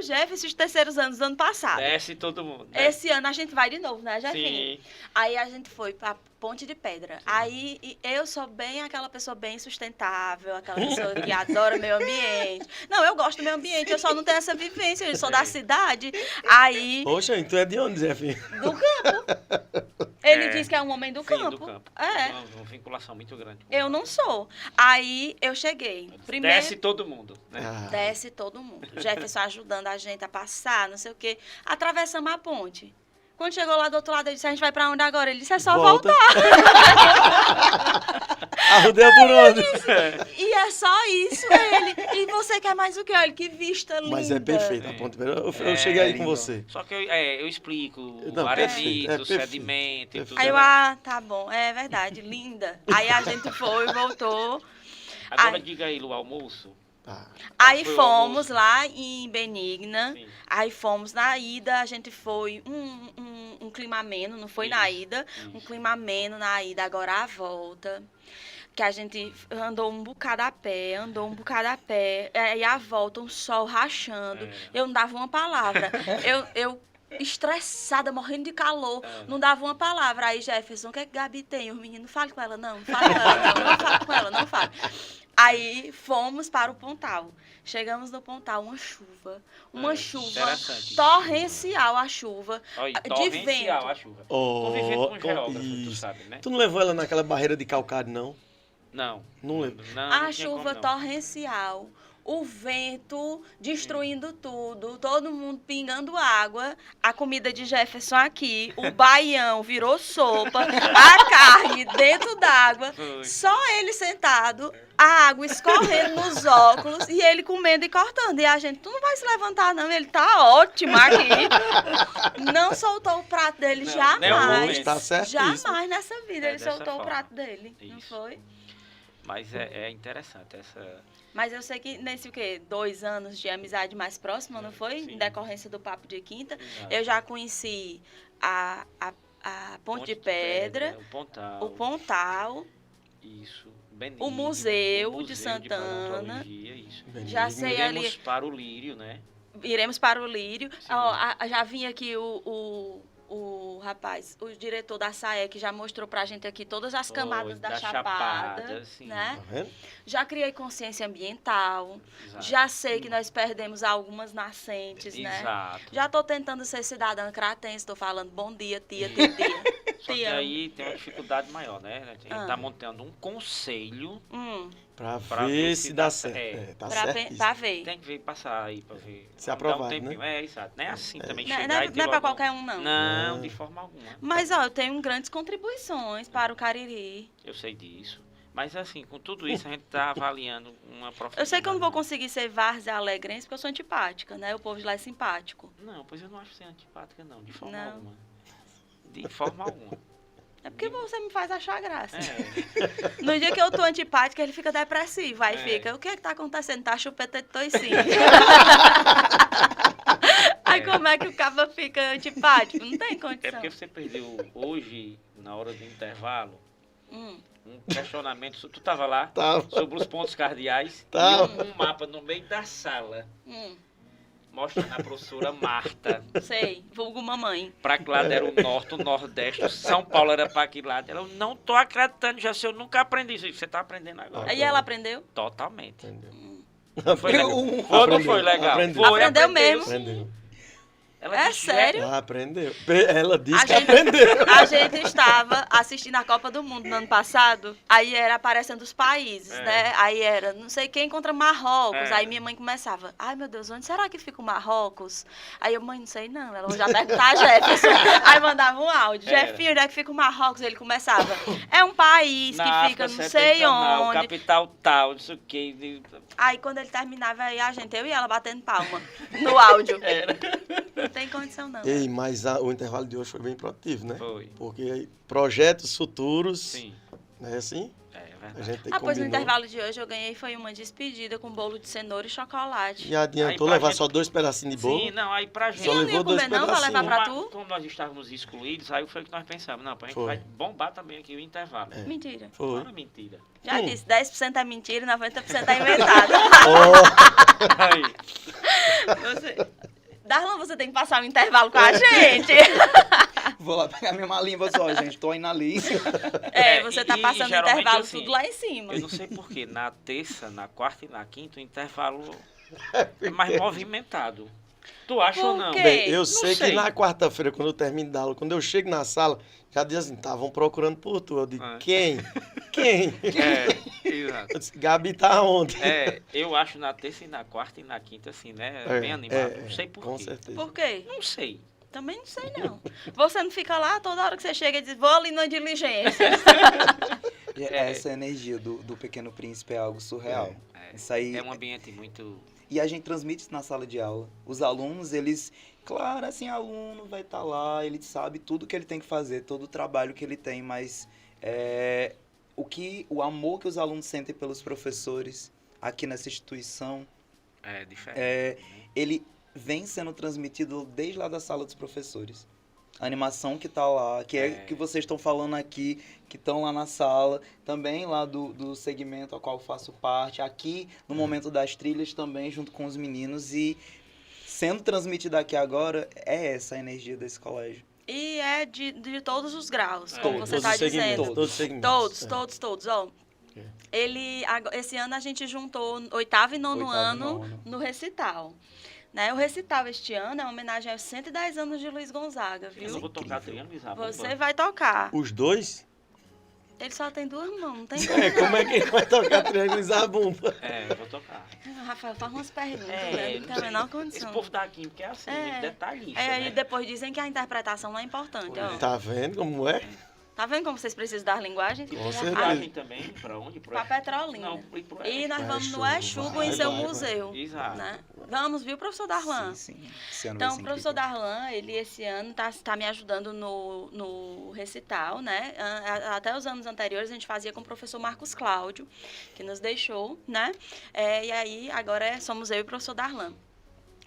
A: Jefferson, os terceiros anos do ano passado.
B: Desce todo mundo. Né?
A: Esse ano a gente vai de novo, né, Jefferson?
B: Sim.
A: Aí a gente foi pra Ponte de Pedra. Aí eu sou aquela pessoa bem sustentável, aquela pessoa que adora o meio ambiente. Não, eu gosto do meio ambiente, eu só não tenho essa vivência, eu sou da cidade. Aí,
C: Poxa, então é de onde, Zé Filho?
A: do campo. Ele diz que é um homem do
B: Sim,
A: campo.
B: do campo.
A: É.
B: Uma vinculação muito grande.
A: Eu não sou. Aí eu cheguei. Primeiro,
B: Desce todo mundo. Né?
A: desce todo mundo. Jefferson ajudando a gente a passar, não sei o quê. Atravessamos a ponte. Quando chegou lá do outro lado, eu disse, a gente vai pra onde agora? Ele disse, é só voltar.
C: Arrudeu por onde?
A: E é só isso, ele. E você quer mais o quê? Olha, que vista linda.
C: Mas é perfeito a ponte. Eu
B: É,
C: cheguei aí com
D: lindo.
C: você.
B: Só que eu explico
C: Não,
B: o arenito,
C: perfeito,
B: o
C: perfeito,
B: sedimento e tudo.
A: Aí eu, tá bom, é verdade, linda. Aí a gente foi, voltou.
B: Agora
A: Ai.
B: diga aí, o almoço.
C: Ah,
A: Aí
B: Foi o
A: fomos
B: almoço.
A: lá em Benigna.
B: Sim.
A: Aí fomos na ida, a gente foi um clima ameno, não foi na ida, um
B: Isso.
A: clima ameno na ida, agora a volta. Que a gente andou um bocado a pé, e a volta, um sol rachando.
B: É.
A: Eu não dava uma palavra. Eu estressada, morrendo de calor,
B: É.
A: não dava uma palavra. Aí, Jefferson, o que é que Gabi tem? Os meninos, fale com ela, não fale com ela, não fale com ela, não fale. Aí fomos para o Pontal. Chegamos no Pontal, uma chuva
B: Interessante.
A: torrencial a chuva,
B: Olha,
A: de
B: torrencial
A: vento.
B: a chuva.
C: Oh,
B: Conviver com um
C: com-
B: geógrafo, tu
C: isso.
B: sabe, né?
C: Tu não levou ela naquela barreira de calcário, não?
B: Não.
C: Não lembro.
B: Não,
A: A
B: não tinha
A: chuva
B: como, não.
A: torrencial, o vento destruindo tudo, todo mundo pingando água, a comida de Jefferson aqui, o baião virou sopa, a carne dentro d'água,
B: Foi.
A: só ele sentado, a água escorrendo nos óculos e ele comendo e cortando. E a gente, tu não vai se levantar não, ele tá ótimo aqui. Não soltou o prato dele
B: Não,
A: jamais.
B: nem um momento.
C: Está certíssimo.
A: Jamais nessa vida
B: É
A: ele
B: dessa
A: soltou o
B: forma.
A: prato dele, não
B: Isso.
A: foi?
B: Mas é interessante essa...
A: Mas eu sei que nesse 2 anos de amizade mais próxima, não foi?
B: Sim.
A: Em decorrência do Papo de Quinta.
B: Exato.
A: Eu já conheci a Ponte de Pedra,
B: o Pontal.
A: o Pontal,
B: Isso. Benigno,
A: o Museu de
B: de
A: Santana.
B: Paleontologia, isso.
A: Já sei
B: Iremos
A: ali.
B: para o Lírio, né?
A: Iremos para o Lírio.
B: Sim.
A: Ó, já vinha aqui o rapaz, o diretor da SAE, que já mostrou pra gente aqui todas as camadas da Chapada,
B: sim.
A: né?
C: Tá vendo?
A: Já criei consciência ambiental.
B: Exato.
A: Já sei que nós perdemos algumas nascentes, né?
B: Exato.
A: Já tô tentando ser cidadã cratense, tô falando bom dia, tia.
B: Só que
A: Tia.
B: aí tem uma dificuldade maior, né? A gente
A: Ah.
B: tá montando um conselho.
C: Pra ver se dá certo.
B: É.
C: Tá
A: pra,
C: certo.
A: pra ver.
B: Tem que ver passar aí pra ver.
C: Se
B: Dar
C: aprovado,
B: um tempinho.
C: né?
B: É, exato. Não é assim também
A: Não,
B: chegar
A: não é,
B: e ter
A: não é pra
B: logo
A: qualquer um, não.
B: Não,
C: Não.
B: de forma alguma.
A: Mas, ó, eu tenho grandes contribuições para o Cariri.
B: Eu sei disso. Mas assim, com tudo isso, a gente tá avaliando uma profissão.
A: Eu sei que eu não vou conseguir ser várzea alegrense porque eu sou antipática, né? O povo de lá é simpático.
B: Não, pois eu não acho ser antipática, não, de forma
A: Não.
B: alguma. De forma alguma.
A: É porque você me faz achar graça.
B: É.
A: No dia que eu tô antipática, ele fica depressivo. Aí
B: É.
A: fica, o que é que tá acontecendo? Tá chupeta de toicinho. Aí como é que o cabo fica antipático? Não tem
B: É
A: condição.
B: porque você perdeu hoje, na hora do intervalo,
A: Hum.
B: um questionamento. Tu tava lá?
C: Tava.
B: Sobre os pontos cardeais.
C: Tava.
B: E um mapa no meio da sala.
A: Hum.
B: Mostrando a professora Marta.
A: Sei, vulgo mamãe.
B: Pra que lado era o norte, o nordeste, o São Paulo era pra que lado. Ela, eu não tô acreditando, já sei, eu nunca aprendi isso. Você tá aprendendo agora.
A: Aí ela aprendeu?
B: Totalmente.
C: Entendeu?
B: Foi legal.
C: Aprendeu,
B: Foi ou não foi legal?
C: aprendeu.
B: Foi,
A: Aprendeu mesmo.
B: sim.
C: Aprendeu.
B: Ela
A: É
B: disse,
A: sério?
C: Ah, aprendeu. Ela disse
A: A
C: que
A: gente-
C: aprendeu.
A: A gente estava assistindo a Copa do Mundo no ano passado, aí era aparecendo os países,
B: É.
A: né? Aí era não sei quem contra Marrocos.
B: É.
A: Aí minha mãe começava, ai meu Deus, onde será que fica o Marrocos? Aí eu, mãe, não sei não. Ela já perguntar a Jefferson. Aí mandava um áudio,
B: Era.
A: Jefinho, onde é que fica o Marrocos? Ele começava, é um país que
B: na
A: fica
B: África
A: não sei
B: Setentrional,
A: onde.
B: capital tal, não sei o que.
A: Aí quando ele terminava, aí a gente, eu e ela batendo palma no áudio.
B: Era.
A: Não tem condição não.
C: Ei, mas o intervalo de hoje foi bem produtivo, né?
B: Foi.
C: Porque projetos futuros,
B: Sim.
C: não é assim?
B: É
C: A
B: verdade.
C: gente
A: Ah, pois no
C: combinou.
A: intervalo de hoje eu ganhei foi uma despedida com bolo de cenoura e chocolate.
C: E adiantou
B: Aí pra
C: levar
B: gente-
C: só 2 pedacinhos de bolo?
B: Sim, não, aí pra gente.
C: Só
A: Sim, eu não ia
C: levou 2
A: comer não, pra levar
C: pedacinhos.
A: pra tu?
B: Como nós estávamos excluídos, aí foi o que nós pensamos. Não, a gente
C: Foi.
B: vai bombar também aqui o intervalo.
C: É.
A: Mentira.
C: Foi.
B: Não era mentira.
A: Já
C: Hum.
A: disse, 10% é mentira e 90% é inventado.
C: Ó,
B: Aí,
A: Você... Darlan, você tem que passar um intervalo com a gente.
D: Vou lá pegar minha malinha, só, gente. Tô indo ali.
A: É, você tá
B: e
A: passando o
B: geralmente,
A: intervalo
B: assim,
A: tudo lá em cima.
B: eu não sei porquê, na terça, na quarta e na quinta, o intervalo é mais movimentado. Tu acha ou
A: Por
B: não?
A: quê?
C: bem, eu
B: Não
C: sei que
B: sei.
C: na quarta-feira, quando eu termino da aula, quando eu chego na sala, já diz assim, estavam procurando por tu. Eu digo,
B: Ah.
C: quem? Quem?
B: É, exato.
C: Eu disse, Gabi tá onde?
B: É, eu acho na terça e na quarta e na quinta, assim, né? Bem animado. Não sei por
C: com
B: quê.
C: certeza.
A: Por quê?
B: Não sei.
A: Também não sei, não. Você não fica lá toda hora que você chega e diz, vou ali na diligência.
D: E essa energia do Pequeno Príncipe é algo surreal.
B: É,
D: Isso aí.
B: é um ambiente muito...
D: E a gente transmite isso na sala de aula. Os alunos, eles... Claro, assim, aluno vai estar lá, ele sabe tudo que ele tem que fazer, todo o trabalho que ele tem, mas o amor que os alunos sentem pelos professores aqui nessa instituição,
B: É diferente.
D: ele vem sendo transmitido desde lá da sala dos professores. A animação que tá lá, que vocês estão falando aqui, que estão lá na sala, também lá do segmento ao qual eu faço parte, aqui no momento das trilhas também, junto com os meninos, e sendo transmitida aqui agora, é essa a energia desse colégio.
A: E é de todos os graus,
B: É.
A: como você está dizendo.
C: Todos os segmentos.
A: Todos, ó.
C: É.
A: Esse ano a gente juntou 8º e 9º
D: Oitavo e
A: ano
D: nono.
A: no recital. Né? O recital este ano é uma homenagem aos 110 anos de Luiz Gonzaga,
B: Eu
A: viu?
B: não vou tocar triângulo e zabumba.
A: Você vai tocar.
C: Os dois?
A: Ele só tem 2 mãos, não tem
C: Como é que ele vai tocar triângulo e zabumba?
B: É, eu vou tocar.
A: Rafael, faz umas perguntas,
B: É,
A: né? Não tem a menor
B: Esse
A: condição.
B: povo daqui, porque é assim,
A: É.
B: detalhista,
A: Aí
B: né?
A: depois dizem que a interpretação não é importante, ó.
C: Tá vendo como é?
A: Tá vendo como vocês precisam das linguagens?
B: E
C: Com
B: tem a
C: certeza.
B: viagem também, pra onde?
A: Pra Petrolina.
B: Não, pro
A: E nós
C: Vai,
A: vamos no
C: Exugo,
A: Exugo em
C: vai,
A: seu
C: vai, vai.
A: museu.
B: Exato.
A: Né? Vamos, viu, professor Darlan?
D: Sim, sim. Esse ano vai
A: Então,
D: ser
A: o professor
D: incrível.
A: Darlan, ele esse ano tá me ajudando no recital, né? Até os anos anteriores a gente fazia com o professor Marcos Cláudio, que nos deixou, né? E aí, agora somos eu e o professor Darlan.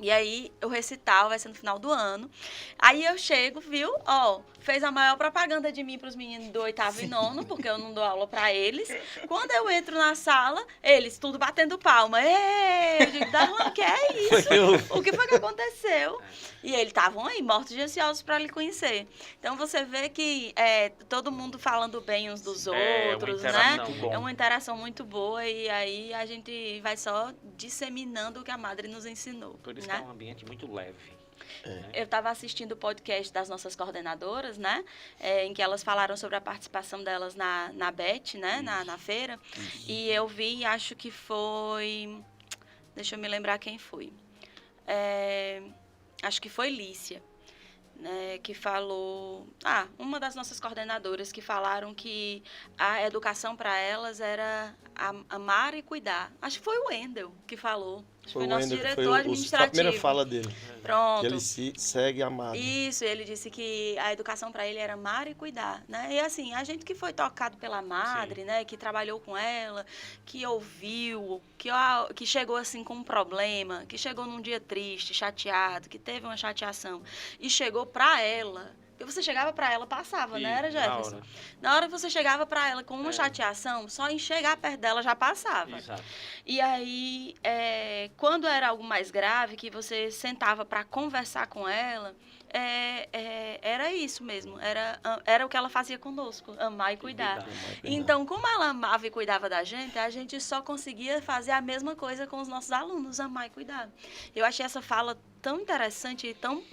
A: E aí, o recital vai ser no final do ano. Aí eu chego, viu? Ó, fez a maior propaganda de mim para os meninos do 8º e 9º, porque eu não dou aula para eles. Quando eu entro na sala, eles tudo batendo palma. Ei, eu digo, Darlan, que é isso? O que foi que aconteceu? E eles estavam aí, mortos de ansiosos para lhe conhecer. Então, você vê que todo mundo falando bem uns dos outros,
B: uma
A: né?
B: interação
D: bom.
A: É uma interação muito boa e aí a gente vai só disseminando o que a Madre nos ensinou.
B: Por isso
A: né?
B: que é um ambiente muito leve. né?
A: Eu estava assistindo o podcast das nossas coordenadoras, né? Em que elas falaram sobre a participação delas na BET, né? Na feira. E eu vi, acho que foi... Deixa eu me lembrar quem foi. Acho que foi Lícia. Né, que falou... uma das nossas coordenadoras que falaram que a educação para elas era amar e cuidar. Acho que foi o Wendel que falou. Acho que foi
C: o
A: nosso
C: Wendel,
A: diretor
C: foi a
A: administrativo.
C: primeira fala dele.
A: Pronto.
C: Que ele segue amado.
A: Isso, ele disse que a educação para ele era amar e cuidar, né? E assim, a gente que foi tocado pela Madre,
B: Sim.
A: né? Que trabalhou com ela, que ouviu, que chegou assim com um problema, que chegou num dia triste, chateado, que teve uma chateação e chegou para ela. Porque você chegava para ela, passava, né, era, Jefferson? Na hora que você chegava para ela com uma chateação, só em chegar perto dela já passava.
B: Exato.
A: E aí, quando era algo mais grave, que você sentava para conversar com ela, era isso mesmo, era o que ela fazia conosco, amar e cuidar.
B: Cuidar.
A: Então, como ela amava e cuidava da gente, a gente só conseguia fazer a mesma coisa com os nossos alunos, amar e cuidar. Eu achei essa fala tão interessante e tão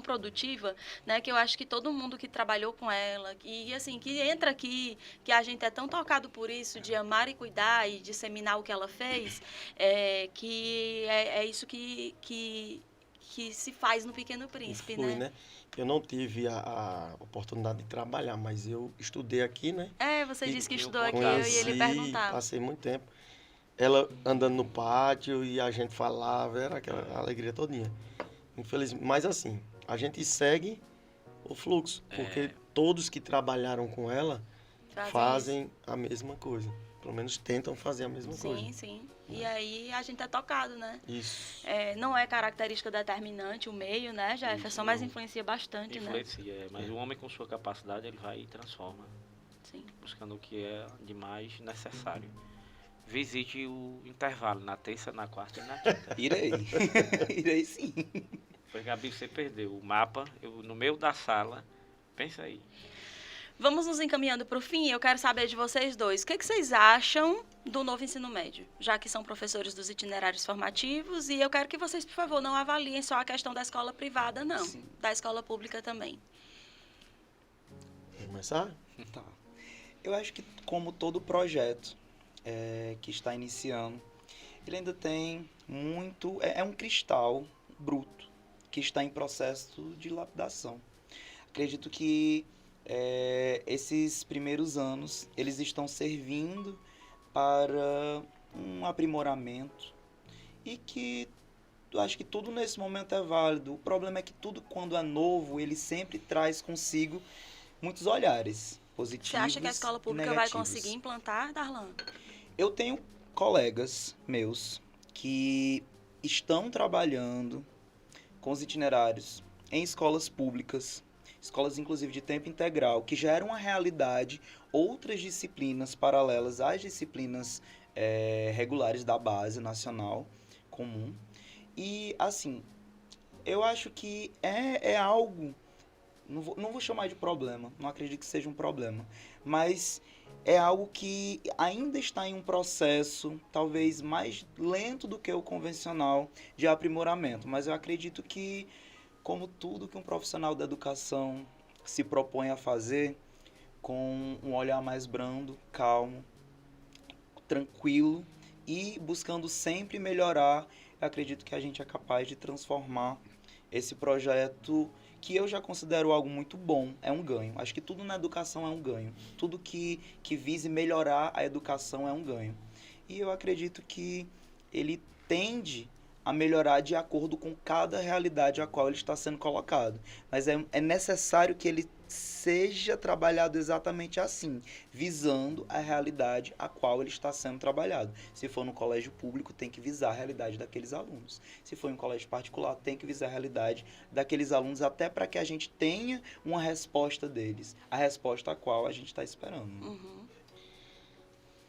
A: produtiva, né, que eu acho que todo mundo que trabalhou com ela, e assim, que entra aqui, que a gente é tão tocado por isso, de amar e cuidar e disseminar o que ela fez, que é isso que se faz no Pequeno Príncipe,
C: né? Eu não tive a oportunidade de trabalhar, mas eu estudei aqui, né?
A: Você disse que
B: eu
A: estudou aqui,
B: conheci,
A: eu ia lhe perguntar.
C: Passei muito tempo. Ela andando no pátio e a gente falava, era aquela alegria todinha. Infelizmente, mas assim, a gente segue o fluxo, porque todos que trabalharam com ela fazem a mesma coisa. Pelo menos tentam fazer a mesma coisa.
A: Sim. E aí a gente é tocado, né?
C: Isso.
A: Não é característica determinante o meio, né, Jefferson? Mas influencia bastante,
B: Influencia, mas o homem com sua capacidade, ele vai e transforma.
A: Sim.
B: Buscando o que é de mais necessário. Visite o intervalo na terça, na quarta e na quinta.
D: Irei sim.
B: Pois, Gabi, você perdeu o mapa, eu no meio da sala, pensa aí.
A: Vamos nos encaminhando para o fim. Eu quero saber de vocês dois. O que vocês acham do novo ensino médio? Já que são professores dos itinerários formativos. E eu quero que vocês, por favor, não avaliem só a questão da escola privada, não.
D: Sim.
A: Da escola pública também.
C: Vamos começar?
D: Tá. Eu acho que, como todo projeto que está iniciando, ele ainda tem muito... É um cristal bruto que está em processo de lapidação. Acredito que esses primeiros anos, eles estão servindo para um aprimoramento e que eu acho que tudo nesse momento é válido. O problema é que tudo, quando é novo, ele sempre traz consigo muitos olhares positivos.
A: Você acha que a escola pública vai conseguir implantar, Darlan?
D: Eu tenho colegas meus que estão trabalhando com os itinerários em escolas públicas, escolas inclusive de tempo integral, que já era uma realidade, outras disciplinas paralelas às disciplinas regulares da base nacional comum. E, assim, eu acho que é algo, não vou chamar de problema, não acredito que seja um problema, mas é algo que ainda está em um processo, talvez mais lento do que o convencional, de aprimoramento. Mas eu acredito que, como tudo que um profissional da educação se propõe a fazer, com um olhar mais brando, calmo, tranquilo e buscando sempre melhorar, eu acredito que a gente é capaz de transformar esse projeto, que eu já considero algo muito bom, é um ganho. Acho que tudo na educação é um ganho. Tudo que vise melhorar a educação é um ganho. E eu acredito que ele tende a melhorar de acordo com cada realidade a qual ele está sendo colocado. Mas é necessário que ele seja trabalhado exatamente assim, visando a realidade a qual ele está sendo trabalhado. Se for no colégio público, tem que visar a realidade daqueles alunos. Se for em um colégio particular, tem que visar a realidade daqueles alunos, até para que a gente tenha uma resposta deles, a resposta a qual a gente está esperando.
A: Uhum.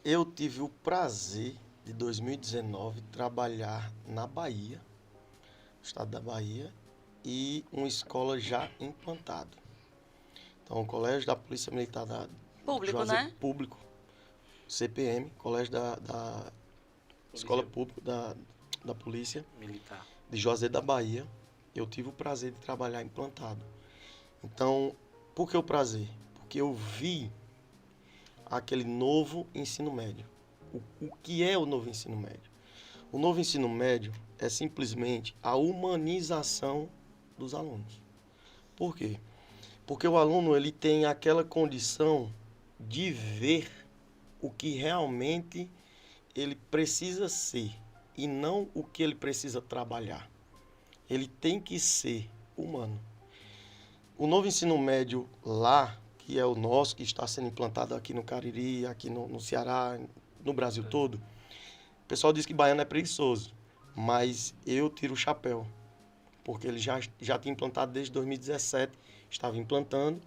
C: Eu tive o prazer de 2019 trabalhar na Bahia, no estado da Bahia, e uma escola já implantada. Então, o Colégio da Polícia Militar da
A: Público,
C: Juazeiro,
A: né?
C: Público, CPM, Colégio da Escola Pública da Polícia
B: Militar.
C: de Juazeiro da Bahia, eu tive o prazer de trabalhar implantado. Então, por que o prazer? Porque eu vi aquele novo ensino médio. O que é o novo ensino médio? O novo ensino médio é simplesmente a humanização dos alunos. Por quê? Porque o aluno ele tem aquela condição de ver o que realmente ele precisa ser e não o que ele precisa trabalhar. Ele tem que ser humano. O novo ensino médio lá, que é o nosso, que está sendo implantado aqui no Cariri, aqui no Ceará, no Brasil todo, o pessoal diz que baiano é preguiçoso, mas eu tiro o chapéu, porque ele já tinha implantado desde 2017, estava implantando,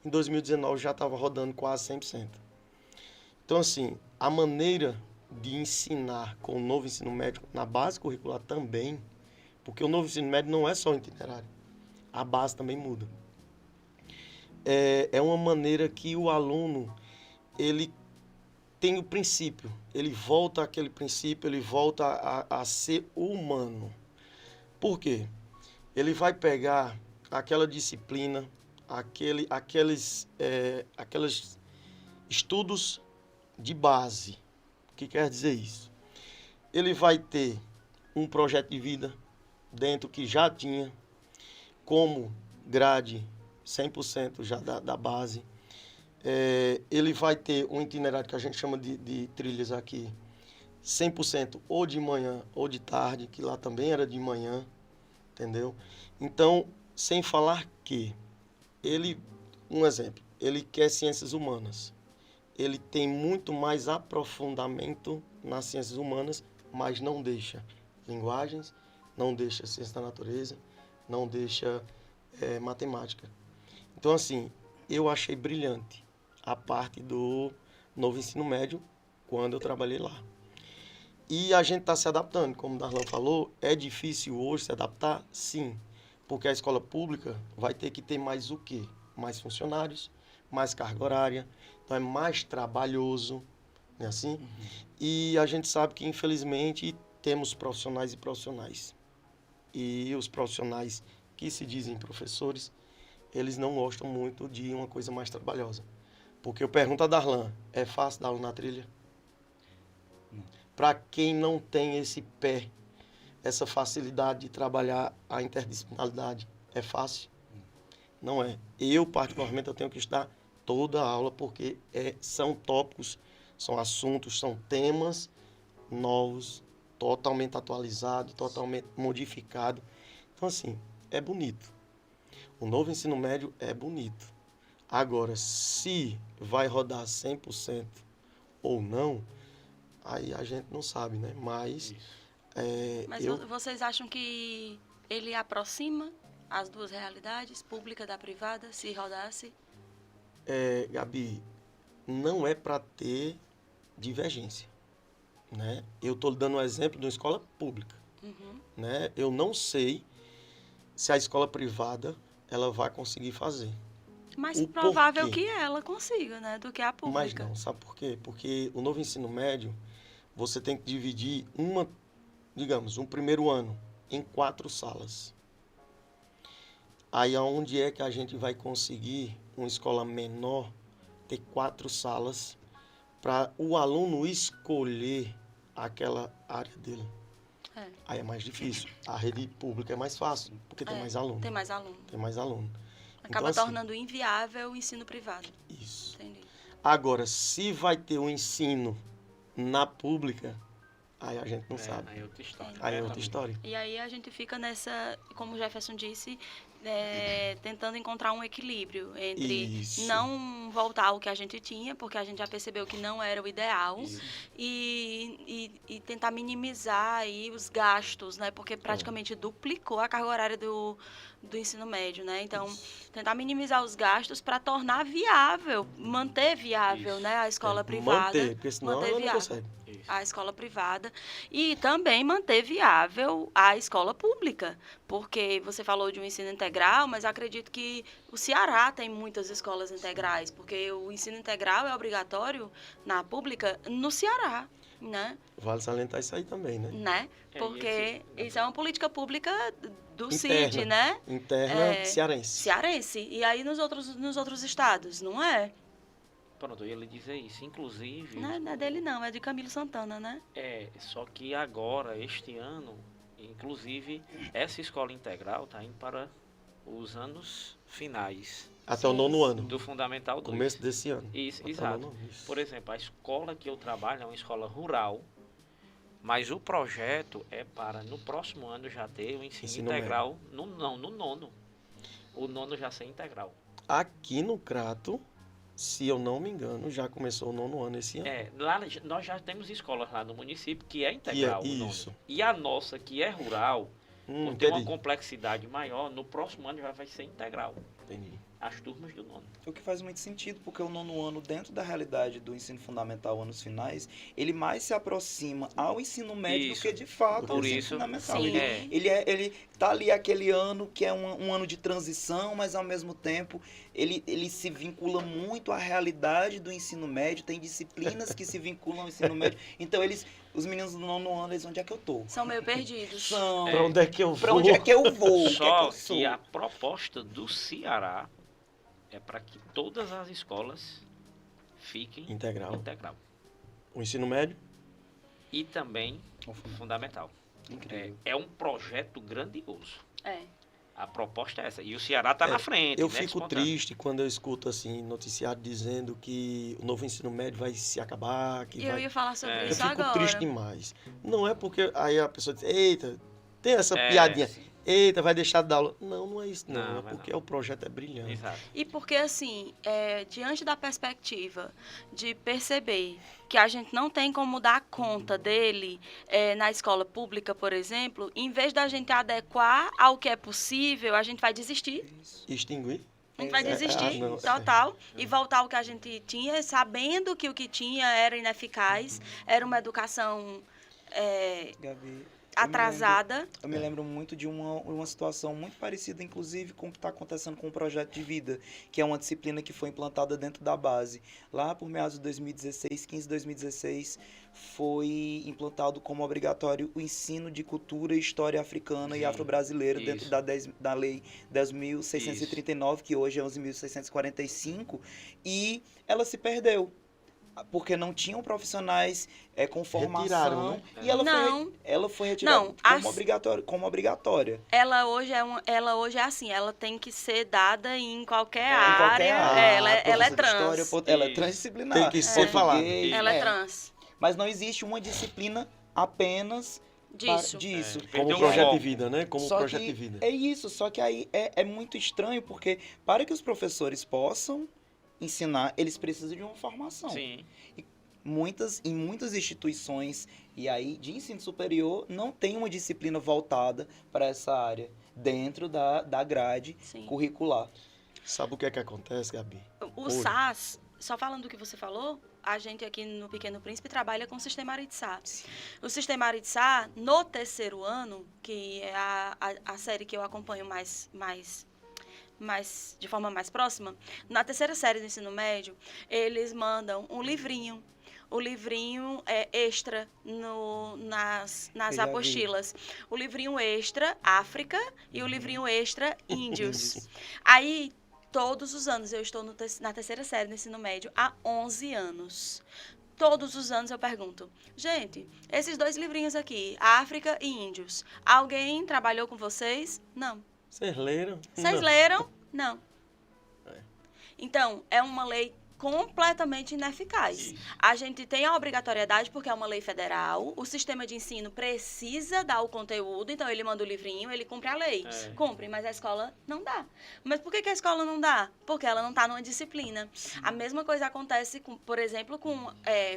C: em 2019 já estava rodando quase 100%. Então, assim, a maneira de ensinar com o novo ensino médio, na base curricular também, porque o novo ensino médio não é só o itinerário, a base também muda. É uma maneira que o aluno, ele tem o princípio, ele volta àquele princípio, ele volta a ser humano. Por quê? Ele vai pegar aquela disciplina, aqueles estudos de base. O que quer dizer isso? Ele vai ter um projeto de vida dentro que já tinha, como grade 100% já da base. Ele vai ter um itinerário que a gente chama de trilhas aqui, 100% ou de manhã ou de tarde, que lá também era de manhã, entendeu? Então, sem falar que um exemplo, ele quer ciências humanas. Ele tem muito mais aprofundamento nas ciências humanas, mas não deixa linguagens, não deixa ciência da natureza, não deixa matemática. Então, assim, eu achei brilhante a parte do novo ensino médio quando eu trabalhei lá. E a gente está se adaptando, como o Darlan falou, é difícil hoje se adaptar? Sim, porque a escola pública vai ter que ter mais o quê? Mais funcionários, mais carga horária, então é mais trabalhoso, não é assim? Uhum. E a gente sabe que, infelizmente, temos profissionais e profissionais. E os profissionais que se dizem professores, eles não gostam muito de uma coisa mais trabalhosa. Porque eu pergunto a Darlan, é fácil dar aula na trilha? Para quem não tem esse pé, essa facilidade de trabalhar a interdisciplinaridade, é fácil? Não é. Eu, particularmente, eu tenho que estudar toda a aula, porque são tópicos, são assuntos, são temas novos, totalmente atualizados, totalmente modificados. Então, assim, é bonito. O novo ensino médio é bonito. Agora, se vai rodar 100% ou não, aí a gente não sabe, né? Mas
A: vocês acham que ele aproxima as duas realidades, pública da privada, se rodasse?
C: Gabi, não é para ter divergência, né? Eu estou dando um exemplo de uma escola pública, né? Eu não sei se a escola privada ela vai conseguir fazer.
A: Mais provável que ela consiga, né? Do que a pública.
C: Mas não, sabe por quê? Porque o novo ensino médio, você tem que dividir um primeiro ano em 4 salas. Aí aonde é que a gente vai conseguir uma escola menor ter 4 salas para o aluno escolher aquela área dele? Aí é mais difícil. A rede pública é mais fácil, porque tem mais aluno.
A: Tem mais aluno.
C: Tem mais aluno.
A: Acaba então, tornando inviável o ensino privado.
C: Isso.
A: Entendi.
C: Agora, se vai ter um ensino na pública, aí a gente não sabe.
B: Aí é outra história.
C: Aí é outra história.
A: E aí a gente fica nessa, como o Jefferson disse, tentando encontrar um equilíbrio entre não voltar ao que a gente tinha, porque a gente já percebeu que não era o ideal, e tentar minimizar aí os gastos, né? Porque praticamente duplicou a carga horária do ensino médio, né? Então, tentar minimizar os gastos para tornar viável, manter viável, né? A escola privada.
C: Manter, porque senão ela não consegue.
A: A escola privada e também manter viável a escola pública, porque você falou de um ensino integral, mas acredito que o Ceará tem muitas escolas integrais, porque o ensino integral é obrigatório na pública no Ceará, né?
C: Vale salientar isso aí também, né?
A: Porque isso é uma política pública do CID, né?
C: Interna cearense.
A: Cearense. E aí nos outros estados, não é?
B: Pronto, eu ia lhe dizer isso. Inclusive...
A: Não é dele não, é de Camilo Santana, né?
B: Só que agora, este ano, inclusive, essa escola integral está indo para os anos finais.
C: Até o 9º ano.
B: Do Fundamental 2.
C: Começo desse ano.
B: Isso, exato. Por exemplo, a escola que eu trabalho é uma escola rural, mas o projeto é para, no próximo ano, já ter o ensino integral no 9º. O 9º já ser integral.
C: Aqui no Crato, se eu não me engano, já começou o 9º ano esse ano.
B: Lá nós já temos escolas lá no município que é integral.
C: Isso.
B: E a nossa, que é rural, por ter uma complexidade maior, no próximo ano já vai ser integral.
C: Entendi.
B: as turmas do nono.
D: O que faz muito sentido, porque o nono ano, dentro da realidade do ensino fundamental, anos finais, ele mais se aproxima ao ensino médio
B: Isso.
D: do que de fato ao
B: Por
D: ensino
B: isso,
D: fundamental.
A: Sim.
D: Ele tá ali aquele ano que é um ano de transição, mas ao mesmo tempo ele se vincula muito à realidade do ensino médio, tem disciplinas que se vinculam ao ensino médio. Então os meninos do nono ano, eles, onde é que eu tô?
A: São meio perdidos.
D: São.
C: Pra onde é que eu vou?
D: Pra onde é que eu vou? O que é que
B: Só
D: eu sou?
B: que a proposta do Ceará é para que todas as escolas fiquem
C: Integral.
B: integral.
C: O ensino médio?
B: E também fundamental.
D: Incrível.
B: É um projeto grandioso.
A: É.
B: A proposta é essa. E o Ceará está na frente.
C: Eu
B: né,
C: fico
B: despontando.
C: triste quando eu escuto assim noticiário dizendo que o novo ensino médio vai se acabar, que
A: E eu
C: vai...
A: ia falar sobre
B: É.
C: Eu
A: isso
C: fico
A: agora.
C: triste demais. Não é porque aí a pessoa diz, eita, tem essa
B: É,
C: piadinha,
B: sim.
C: eita, vai deixar de dar aula. Não, não é isso não,
B: Não,
C: é
B: vai
C: porque
B: não.
C: o projeto é brilhante.
B: Exato.
A: E porque, assim, diante da perspectiva de perceber que a gente não tem como dar conta dele na escola pública, por exemplo, em vez da gente adequar ao que é possível, a gente vai desistir.
D: Isso.
C: Extinguir?
A: A gente vai desistir,
C: não,
A: total, e voltar ao que a gente tinha, sabendo que o que tinha era ineficaz, era uma educação
D: Gabi,
A: atrasada.
D: eu me lembro muito de uma situação muito parecida, inclusive, com o que está acontecendo com o Projeto de Vida, que é uma disciplina que foi implantada dentro da base. Lá por meados de 2016, 15 de 2016, foi implantado como obrigatório o ensino de cultura e história africana e
B: Sim,
D: afro-brasileira dentro
B: isso.
D: da Lei 10.639, que hoje é 11.645, e ela se perdeu. Porque não tinham profissionais com formação.
C: Retiraram, né?
D: E ela foi retirada
A: Não,
D: como obrigatória.
A: Ela hoje é assim, ela tem que ser dada em qualquer
D: Em
A: área.
D: qualquer área.
A: Ela é
D: Professor de
A: trans.
D: história, ela é
B: Isso.
D: transdisciplinar.
C: Tem que ser falado.
D: Português,
A: Ela é trans.
D: Mas não existe uma disciplina apenas
A: Disso.
D: disso.
C: Como
B: Perdeu o
C: projeto de
B: foco.
C: vida, né? Como
D: Só
C: projeto
D: que
C: de vida.
D: é isso, só que aí é muito estranho, porque para que os professores possam ensinar, eles precisam de uma formação.
B: Sim.
D: Em muitas instituições e aí de ensino superior não tem uma disciplina voltada para essa área dentro da grade
A: Sim.
D: curricular.
C: Sabe o que é que acontece, Gabi?
A: O
C: Oi.
A: SAS, só falando do que você falou, a gente aqui no Pequeno Príncipe trabalha com o Sistema Aritsá. O Sistema Aritsá, no terceiro ano, que é a série que eu acompanho de forma mais próxima, na terceira série do ensino médio, eles mandam um livrinho. O livrinho extra nas
D: Eu já vi.
A: apostilas. O livrinho extra, África, e o livrinho extra, Índios. Aí, todos os anos, eu estou na terceira série do ensino médio há 11 anos. Todos os anos eu pergunto, gente, esses dois livrinhos aqui, África e Índios, alguém trabalhou com vocês? Não.
C: Vocês leram?
A: Vocês
C: Não.
A: leram? Não.
C: É.
A: Então, é uma lei completamente ineficaz.
B: Isso.
A: A gente tem a obrigatoriedade porque é uma lei federal, o sistema de ensino precisa dar o conteúdo, então ele manda o livrinho, ele cumpre a lei.
B: É.
A: Cumpre, mas a escola não dá. Mas por que a escola não dá? Porque ela não está numa disciplina. A mesma coisa acontece, por exemplo, com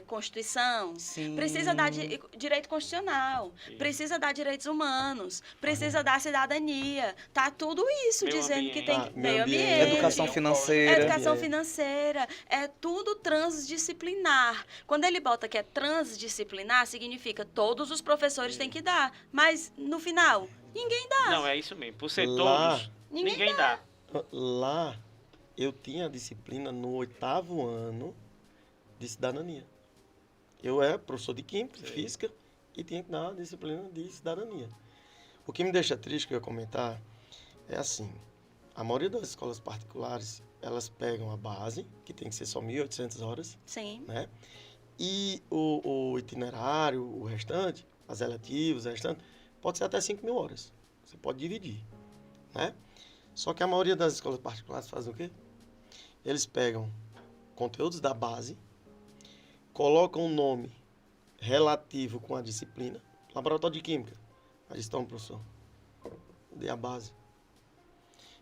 A: Constituição.
D: Sim.
A: Precisa dar direito constitucional,
B: Sim.
A: precisa dar direitos humanos, precisa dar cidadania. Tá tudo isso
B: Meio
A: dizendo
B: ambiente.
A: que tem
C: Ah,
A: meio
C: meio
A: ambiente.
C: ambiente.
D: Educação financeira.
A: Educação
C: É.
A: financeira, é tudo transdisciplinar. Quando ele bota que é transdisciplinar, significa todos os professores têm que dar. Mas, no final, ninguém dá.
B: Não, é isso mesmo. Por ser
C: Lá-
B: todos,
A: Ninguém
B: ninguém dá.
C: Lá, eu tinha a disciplina no 8º ano de cidadania. Eu era professor de química,
B: Sei.
C: física, e tinha que dar a disciplina de cidadania. O que me deixa triste, que eu ia comentar, é assim, a maioria das escolas particulares, elas pegam a base, que tem que ser só 1.800 horas,
A: Sim.
C: né? E o itinerário, o restante, as eletivas, o restante, pode ser até 5.000 horas. Você pode dividir, né? Só que a maioria das escolas particulares fazem o quê? Eles pegam conteúdos da base, colocam um nome relativo com a disciplina. Laboratório de Química. Aí estão, professor. Dei a base.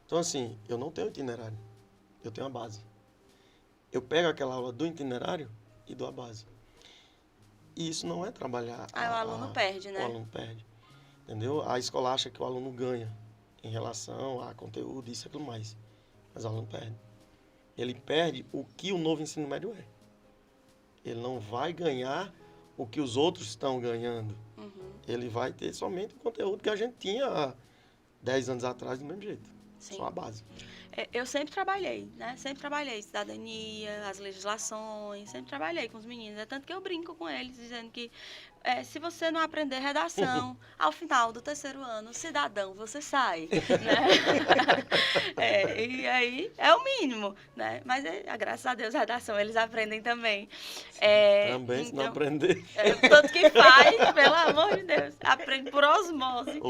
C: Então, assim, eu não tenho itinerário. Eu tenho a base. Eu pego aquela aula do itinerário e dou a base. E isso não é trabalhar...
A: Aí o aluno perde, né?
C: O aluno perde. Entendeu? A escola acha que o aluno ganha em relação a conteúdo, isso e aquilo mais. Mas o aluno perde. Ele perde o que o novo ensino médio é. Ele não vai ganhar o que os outros estão ganhando. Ele vai ter somente o conteúdo que a gente tinha há 10 anos atrás do mesmo jeito.
A: Sim.
C: Só a base.
A: Eu sempre trabalhei, né? Sempre trabalhei cidadania, as legislações, sempre trabalhei com os meninos. É tanto que eu brinco com eles, dizendo que se você não aprender redação, ao final do 3º ano, cidadão, você sai, né? E aí é o mínimo, né? Mas, graças a Deus, redação eles aprendem também.
C: Também, se não
A: então,
C: aprender.
A: Tanto que faz, pelo amor de Deus, aprende por osmose.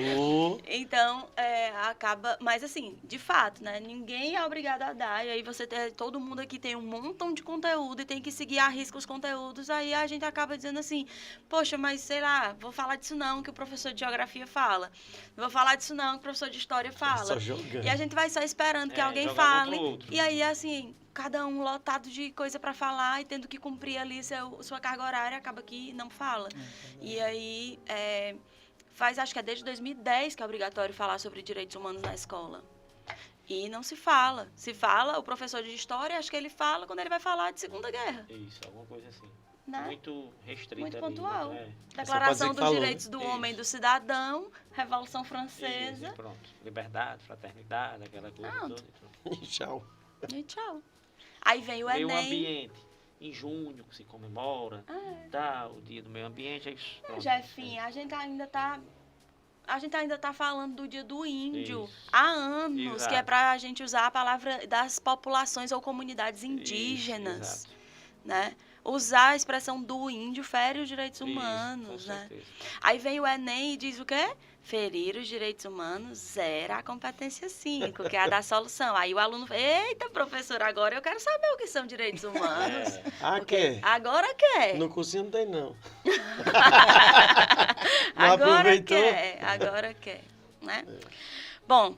A: Então, acaba... Mas, assim, de fato, né? Ninguém é obrigado a dar. E aí todo mundo aqui tem um montão de conteúdo e tem que seguir à risca os conteúdos. Aí a gente acaba dizendo assim, poxa, mas sei lá, vou falar disso não, que o professor de geografia fala. Não vou falar disso não, que o professor de história fala.
C: Só jogando.
A: E a gente vai só esperando que alguém fale. E aí, assim, cada um lotado de coisa para falar e tendo que cumprir ali sua carga horária, acaba que não fala. E aí, acho que é desde 2010 que é obrigatório falar sobre direitos humanos na escola. E não se fala. Se fala, o professor de história, acho que ele fala quando ele vai falar de Segunda Guerra.
B: Isso, alguma coisa assim.
A: Né?
B: Muito restrita.
A: Muito
B: ali,
A: pontual.
B: né?
A: Declaração dos
C: falou,
A: Direitos do Homem e do Cidadão, Revolução Francesa.
B: Isso, pronto. Liberdade, fraternidade, aquela coisa
A: Pronto.
B: toda.
C: E tchau.
A: E tchau. Aí vem o
B: Meio
A: Enem.
B: ambiente. Em junho que se comemora, o dia do meio ambiente. Pronto.
A: Jefinho, a gente ainda tá falando do dia do índio
B: Isso.
A: há anos,
B: Exato.
A: que é pra gente usar a palavra das populações ou comunidades indígenas,
B: Isso, exato.
A: né? Usar a expressão do índio fere os direitos
B: Isso,
A: humanos,
B: com
A: né?
B: certeza.
A: Aí vem o Enem e diz o quê? Ferir os direitos humanos, zera a competência 5, que é a da solução. Aí o aluno fala, eita, professor, agora eu quero saber o que são direitos humanos.
C: Quer?
A: Agora quer.
C: No cursinho não tem, não.
A: Agora
C: aproveitou?
A: agora quer, né? Bom,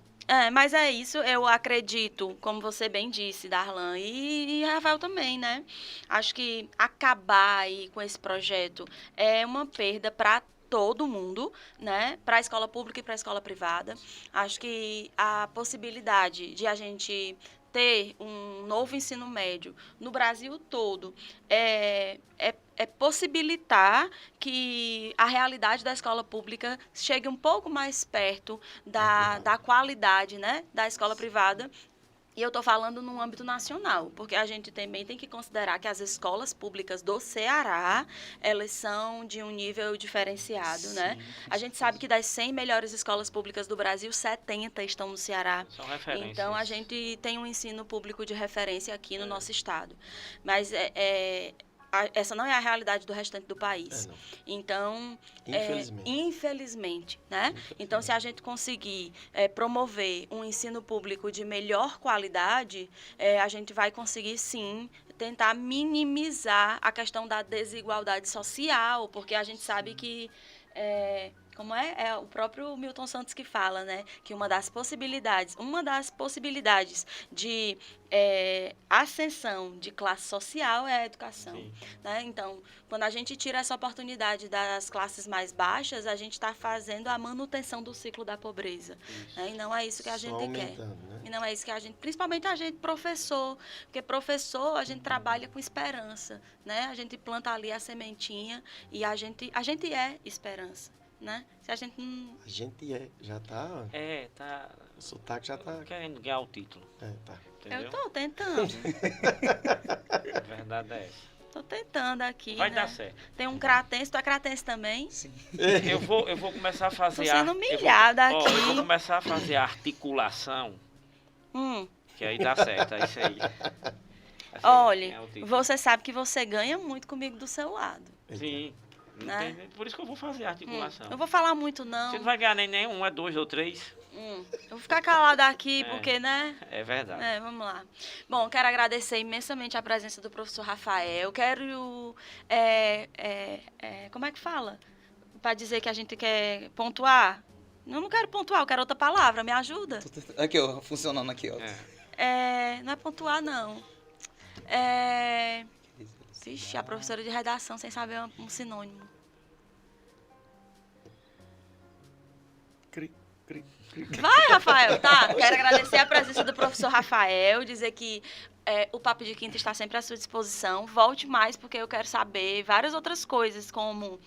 A: mas é isso, eu acredito, como você bem disse, Darlan, e Rafael também, né? Acho que acabar aí com esse projeto é uma perda para todo mundo, né? Para a escola pública e para a escola privada. Acho que a possibilidade de a gente ter um novo ensino médio no Brasil todo é possibilitar que a realidade da escola pública chegue um pouco mais perto da qualidade, né, da escola privada. E eu estou falando no âmbito nacional, porque a gente também tem que considerar que as escolas públicas do Ceará, elas são de um nível diferenciado, né? A gente sabe que das 100 melhores escolas públicas do Brasil, 70 estão no Ceará.
B: São referências.
A: Então, a gente tem um ensino público de referência aqui no nosso estado. Mas essa não é a realidade do restante do país.
C: Não.
A: Então,
C: Infelizmente.
A: né? Então, se a gente conseguir promover um ensino público de melhor qualidade, a gente vai conseguir, sim, tentar minimizar a questão da desigualdade social, porque a gente sabe que... como é o próprio Milton Santos que fala, né? Que uma das possibilidades de ascensão de classe social é a educação, né? Então, quando a gente tira essa oportunidade das classes mais baixas, a gente está fazendo a manutenção do ciclo da pobreza, né? E não é isso que a gente quer.
C: Né?
A: E não é isso que a gente, principalmente a gente professor, porque professor a gente trabalha com esperança, né? A gente planta ali a sementinha e a gente é esperança. Né? Se a gente não...
C: A gente já tá...
B: tá...
C: O sotaque já tá...
B: Querendo ganhar o título.
C: Tá.
B: Entendeu?
A: Eu tô tentando.
B: A verdade é essa.
A: Tô tentando aqui,
B: Vai
A: né?
B: dar certo.
A: Tem um cratense, tu é cratense também?
D: Sim.
B: Eu vou começar a fazer...
A: Tô sendo humilhada aqui.
B: Eu vou começar a fazer a articulação, que aí dá certo, é isso aí. Assim,
A: Olha,
B: é o título.
A: você sabe que você ganha muito comigo do seu lado.
B: Sim.
A: Né?
B: Por isso que eu vou fazer a articulação.
A: Eu vou falar muito, não.
B: Você não vai ganhar nem um, é 2 ou 3.
A: Eu vou ficar calada aqui, porque, né?
B: É verdade.
A: Vamos lá. Bom, quero agradecer imensamente a presença do professor Rafael. Quero... como é que fala? Para dizer que a gente quer pontuar. Eu não quero pontuar, eu quero outra palavra. Me ajuda?
D: Aqui, ó, funcionando aqui, ó.
A: Não é pontuar, não. Vixe, a professora de redação sem saber um sinônimo. Vai, Rafael, tá? Quero agradecer a presença do professor Rafael, dizer que o Papo de Quinta está sempre à sua disposição. Volte mais, porque eu quero saber várias outras coisas, como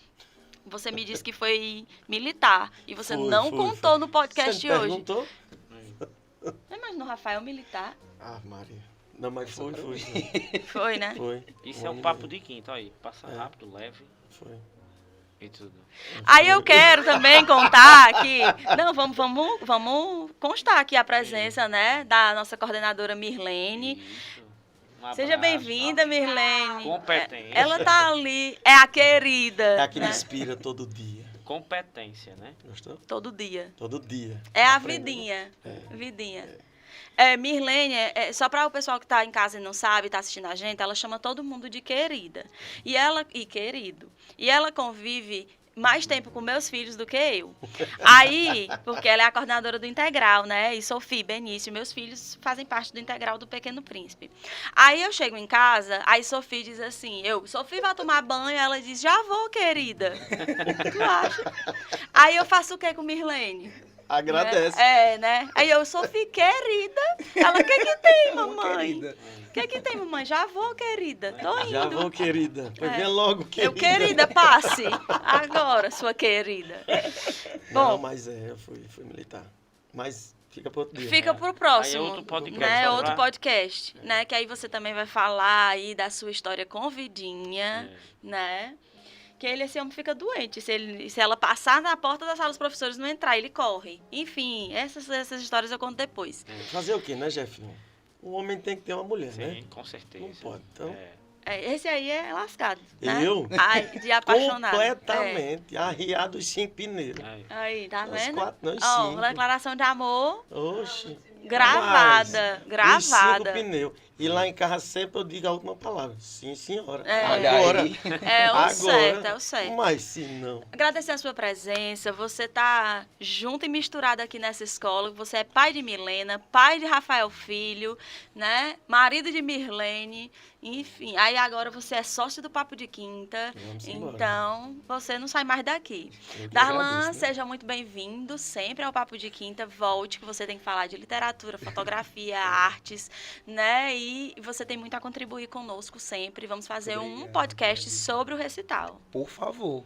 A: você me disse que foi militar e você não contou no podcast
C: Você me
A: hoje.
C: perguntou?
A: Não imagina o Rafael militar?
C: Ah, Maria. Não, mas foi.
A: Foi, né?
C: Foi.
B: Isso é um papo de quinta, aí. Passa rápido, leve
C: Foi.
B: e tudo.
A: Aí eu quero também contar aqui. Não, vamos constar aqui a presença, né, da nossa coordenadora Mirlene.
B: Isso.
A: Seja bem-vinda, Mirlene.
B: Competência.
A: Ela tá ali, é a querida.
C: É a que me
A: né?
C: inspira todo dia.
B: Competência, né?
C: Gostou?
A: Todo dia.
C: Todo dia.
A: É a
C: Aprendendo.
A: vidinha.
C: É.
A: Vidinha. Mirlene, só para o pessoal que está em casa e não sabe, está assistindo a gente, ela chama todo mundo de querida. E querido. E ela convive mais tempo com meus filhos do que eu. Aí, porque ela é a coordenadora do Integral, né? E Sofia, Benício, meus filhos fazem parte do Integral do Pequeno Príncipe. Aí eu chego em casa, aí Sofia diz assim, Sofia vai tomar banho, ela diz, já vou, querida. Tu acha? Aí eu faço o que com Mirlene?
C: Agradece.
A: Né? Aí eu, Sofia, querida. Ela, o que tem, mamãe? O que tem, mamãe? Já vou, querida. Tô indo.
C: Já vou, querida. Pois vem logo, querida.
A: Eu, querida, passe. Agora, sua querida.
C: Não,
A: Bom,
C: mas eu fui militar. Mas fica pro outro dia.
A: fica pro próximo.
B: Aí é outro podcast,
A: né?
B: vamos
A: Outro
B: lá?
A: podcast, né? Que aí você também vai falar aí da sua história com Vidinha, né? Que esse homem fica doente. Se ela passar na porta da sala dos professores e não entrar, ele corre. Enfim, essas histórias eu conto depois.
C: Fazer o quê, né, Jefinho? Um homem tem que ter uma mulher, né?
B: Sim, com certeza.
C: Não pode. Então,
A: Esse aí é lascado, né?
C: Eu?
A: Ai, de apaixonado.
C: completamente arriado os 5 pneus.
A: Aí, tá
C: Os
A: vendo?
C: 4, não, os
A: Ó,
C: 5.
A: declaração de amor
C: Oxi.
A: gravada.
C: Os 5
A: Gravada.
C: pneus. E lá em casa sempre eu digo a última palavra. Sim, senhora.
D: Olha
C: Agora.
D: aí.
A: É o certo.
C: Mas se não.
A: Agradecer a sua presença. Você tá junto e misturado aqui nessa escola. Você é pai de Milena, pai de Rafael Filho, né? Marido de Mirlene. Enfim, aí agora você é sócio do Papo de Quinta.
C: Vamos embora.
A: Então, você não sai mais daqui.
C: Eu que
A: Darlan,
C: agradeço, né?
A: seja muito bem-vindo sempre ao Papo de Quinta. Volte, que você tem que falar de literatura, fotografia, artes, né? E você tem muito a contribuir conosco sempre. Vamos fazer um
D: Obrigado,
A: podcast
D: obrigado.
A: sobre o recital.
D: Por favor.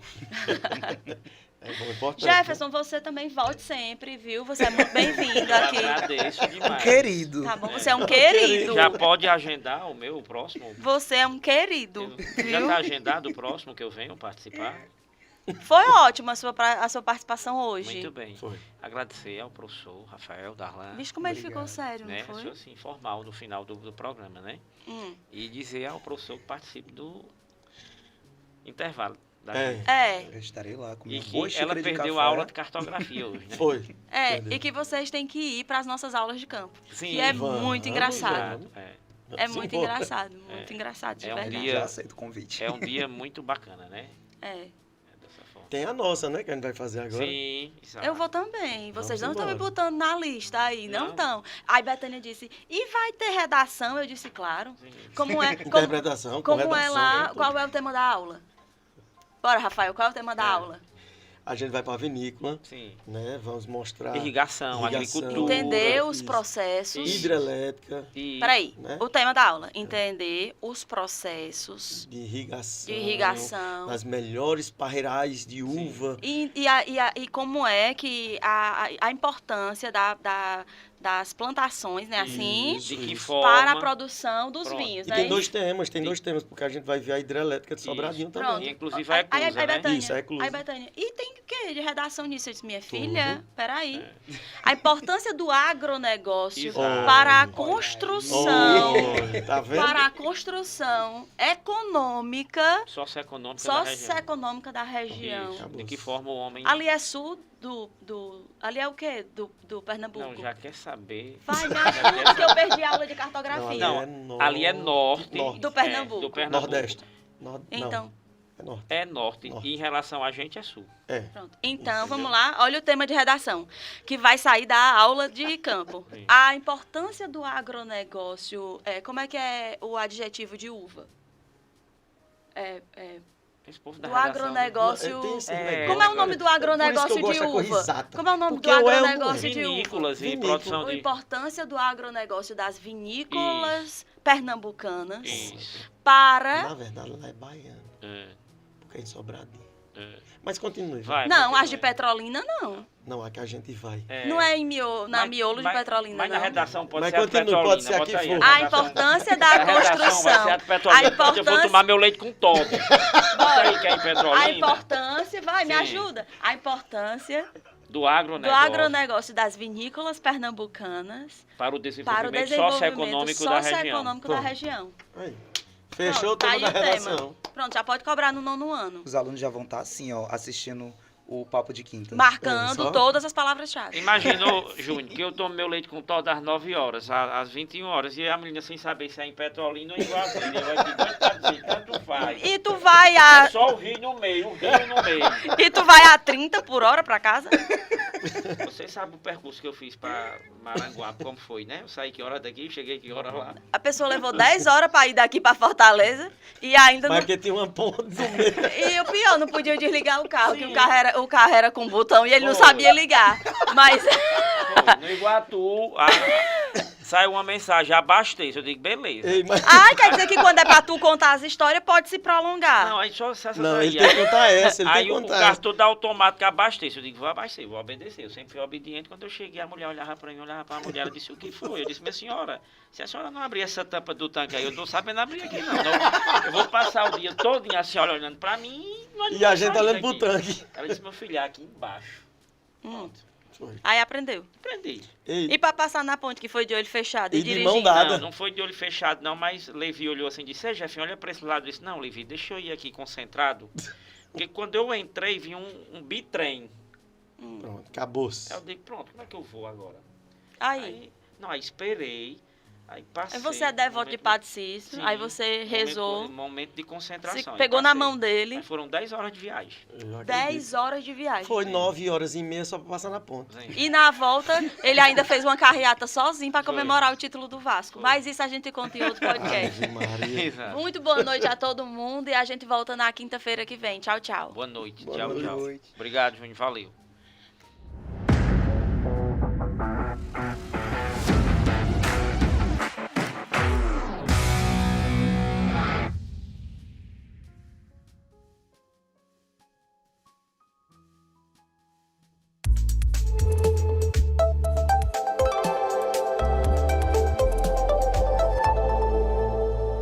C: É bom, importante.
A: Jefferson, você também volte sempre, viu? Você é muito bem-vindo
B: Eu
A: aqui.
B: agradeço demais.
D: Querido.
A: Tá bom? Você é um querido.
B: Já pode agendar o próximo?
A: Você é um querido,
B: Já
A: viu?
B: está agendado o próximo que eu venho participar?
A: Foi ótima a sua participação hoje.
B: Muito bem.
C: Foi.
B: Agradecer ao professor Rafael Darlan,
A: Vixe, como ele ficou
D: Obrigado.
A: sério,
B: né?
A: não foi?
B: Sou assim, formal no final do programa, né? E dizer ao professor que participe do intervalo da gente.
D: Eu estarei lá com
B: E
D: minha
B: que
D: boa
B: ela
D: xícara de
B: perdeu
D: café.
B: a aula de cartografia hoje, né?
C: Foi. Entendeu?
A: E que vocês têm que ir para as nossas aulas de campo.
B: Sim,
A: Que é
C: vamos,
A: muito engraçado.
C: vamos.
A: É muito
C: Embora.
A: engraçado, muito engraçado, de
B: É um
A: verdade.
B: dia-
D: Já aceito o convite.
B: É um dia muito bacana, né?
A: É.
B: É dessa forma.
C: Tem a nossa, né? Que a gente vai fazer agora.
B: Sim, exato.
A: Eu vou também. Vocês não
C: Vamos
A: estão me
C: embora.
A: botando na lista aí, não
B: Não.
A: estão. Aí Betânia disse, e vai ter redação? Eu disse, claro.
B: Sim.
A: Como é,
C: Interpretação,
A: como é
C: corredação,
A: lá,
C: né?
A: qual é o tema da aula? Bora, Rafael, qual é o tema da aula?
C: A gente vai para a vinícola,
B: Sim.
C: né? Vamos mostrar
B: Irrigação, agricultura.
A: Entender os
C: isso.
A: processos.
C: hidrelétrica,
B: E
A: Peraí,
C: né?
A: o tema da aula. Entender os processos
C: de irrigação,
A: de irrigação.
C: as melhores parreirais de uva.
A: E como é que a importância das plantações, né? Assim,
C: Isso,
B: de que
C: isso.
B: forma...
A: para a produção dos
B: Pronto.
A: vinhos,
C: E
A: né?
C: tem dois temas, porque a gente vai ver a hidrelétrica de Sobradinho
A: Pronto.
C: também.
B: E, inclusive, a Eclusa, né?
A: Betânia,
C: Isso, a Eclusa.
A: aí, Betânia, e tem o quê de redação nisso? Eu disse, minha filha, peraí. A importância do agronegócio
B: Exato.
A: para a
C: Olha.
A: construção,
C: Olha, tá vendo?
A: para a construção econômica,
B: Socioeconômica da região.
A: socioeconômica da região.
B: Isso. De que forma o homem...
A: Ali é sul ali é o quê? Do Pernambuco?
B: Não, já quer saber.
A: Vai, me
B: Já quer
A: ajuda, que eu
B: saber.
A: perdi a aula de cartografia.
B: Não, ali é norte.
A: Do Pernambuco.
B: Do Pernambuco.
C: Nordeste.
A: Então,
C: É norte.
B: É norte.
C: Norte.
B: E em relação a gente é sul.
C: É.
A: pronto. Então,
C: Entendeu?
A: vamos lá. Olha o tema de redação, que vai sair da aula de campo.
B: Sim.
A: A importância do agronegócio, como é que é o adjetivo de uva?
B: Esse povo da
A: Do
B: redação,
A: agronegócio.
C: Tem esse
B: É,
C: negócio,
A: Como é o nome
C: cara.
A: do
C: Por
A: agronegócio
C: isso que eu
A: de
C: gosto da coisa
A: uva?
C: exata.
A: Como é o nome
C: Porque
A: do
C: eu é um-
A: agronegócio de uva?
B: vinícolas e
C: Vinícola.
B: produção
A: A
B: de...
A: importância do agronegócio das vinícolas pernambucanas
B: Isso.
A: para...
C: Na verdade, lá é baiano,
B: É,
C: porque é em Sobradinho.
B: é.
C: Mas continue.
B: Vai,
A: Não,
B: continua
A: as de
B: aí.
A: Petrolina não.
C: Não, aqui a gente vai.
A: Não é em na miolo de Petrolina,
B: mas
A: não.
B: na redação pode
C: Mas
B: ser a de
C: continue,
B: Petrolina.
C: pode ser a que
B: bota aí,
C: for.
A: A
B: redação-
A: importância da
B: a redação vai ser a
A: construção.
B: de Petrolina.
A: A
B: Eu vou
A: importância-
B: tomar meu leite com Todd. Bota aí que é em Petrolina.
A: A importância, vai, me
B: Sim.
A: ajuda. A importância
B: Do
A: do
B: agronegócio
A: agronegócio das vinícolas pernambucanas
B: para o
A: para o
B: desenvolvimento
A: desenvolvimento
B: socioeconômico da região.
A: socioeconômico da
C: Pronto.
A: região.
C: Aí. Fechou
A: Pronto, tá
C: toda
A: aí
C: a
A: o tema.
C: redação.
A: Pronto, já pode cobrar no 9º ano.
D: Os alunos já vão estar assim, ó, assistindo o Papo de Quinta.
A: Marcando
C: só?
A: todas as palavras-chave.
B: Imagina, Júnior, que eu tomo meu leite com Todd às 9 horas, às 21 horas, e a menina sem saber se é em Petrolina ou em Guazinha. Vai dizer, tanto faz.
A: E tu vai
B: É
A: a
B: só o rio no meio, o rio no meio.
A: e tu vai a 30 por hora pra casa?
B: Você sabe o percurso que eu fiz para Maranguape, como foi, né? Eu saí que hora daqui, cheguei que hora lá.
A: A pessoa levou 10 horas pra ir daqui pra Fortaleza e ainda
C: Mas
A: não.
C: porque tinha uma ponta do meio.
A: E o pior, não podia desligar o carro,
B: Sim.
A: que o carro era com botão e ele não
B: Foi.
A: sabia ligar. Mas
B: Foi, no Iguatu, saiu uma mensagem, abasteça. Eu digo, beleza.
C: Ei, mas...
A: quer dizer que quando é pra tu contar as histórias, pode se prolongar.
B: Não, aí só essa
C: Não,
B: daí.
C: ele tem que contar essa, ele tem
B: Aí
C: que
B: o
C: contar essa.
B: cartão da automática abasteça. Eu digo, vou abastecer, vou obedecer. Eu sempre fui obediente. Quando eu cheguei, a mulher olhava pra mim, olhava pra mulher, ela disse, o que foi? Eu disse, minha senhora, se a senhora não abrir essa tampa do tanque aí, eu não tô sabendo abrir aqui não. Eu vou passar o dia todo a senhora olhando pra mim
C: E a gente olhando pro
B: aqui.
C: tanque.
B: Ela disse, meu filho, é aqui embaixo. Pronto,
C: Foi.
A: Aí aprendeu.
B: aprendi.
C: Ei,
A: E pra passar na ponte, que foi de olho fechado e
C: E de
A: dirigindo.
C: mão dada.
B: Não, não foi de olho fechado não, mas Levi olhou assim e disse, Jefinho, olha pra esse lado. Eu disse, não, Levi, deixa eu ir aqui concentrado. Porque quando eu entrei, vi um bitrem.
C: pronto, acabou-se.
B: Aí eu digo, pronto, como é que eu vou agora?
A: Aí
B: Aí esperei, aí passei.
A: você é devoto de Padre Cícero,
B: Sim,
A: aí você rezou,
B: Momento de
A: se
B: concentração. aí
A: pegou na
B: passei.
A: mão dele,
B: Aí foram 10 horas de viagem.
C: Eu acredito.
A: 10 horas de viagem.
C: Foi 9h30 só pra passar na ponta.
B: Gente.
A: E na volta, ele ainda fez uma carreata sozinho pra
B: Foi.
A: comemorar o título do Vasco.
B: Foi.
A: Mas isso a gente conta em outro podcast.
C: Ave Maria.
B: Exato.
A: Muito boa noite a todo mundo e a gente volta na quinta-feira que vem. Tchau, tchau.
B: Boa noite.
C: Boa
B: tchau, tchau.
D: noite.
B: Obrigado, Júnior. Valeu.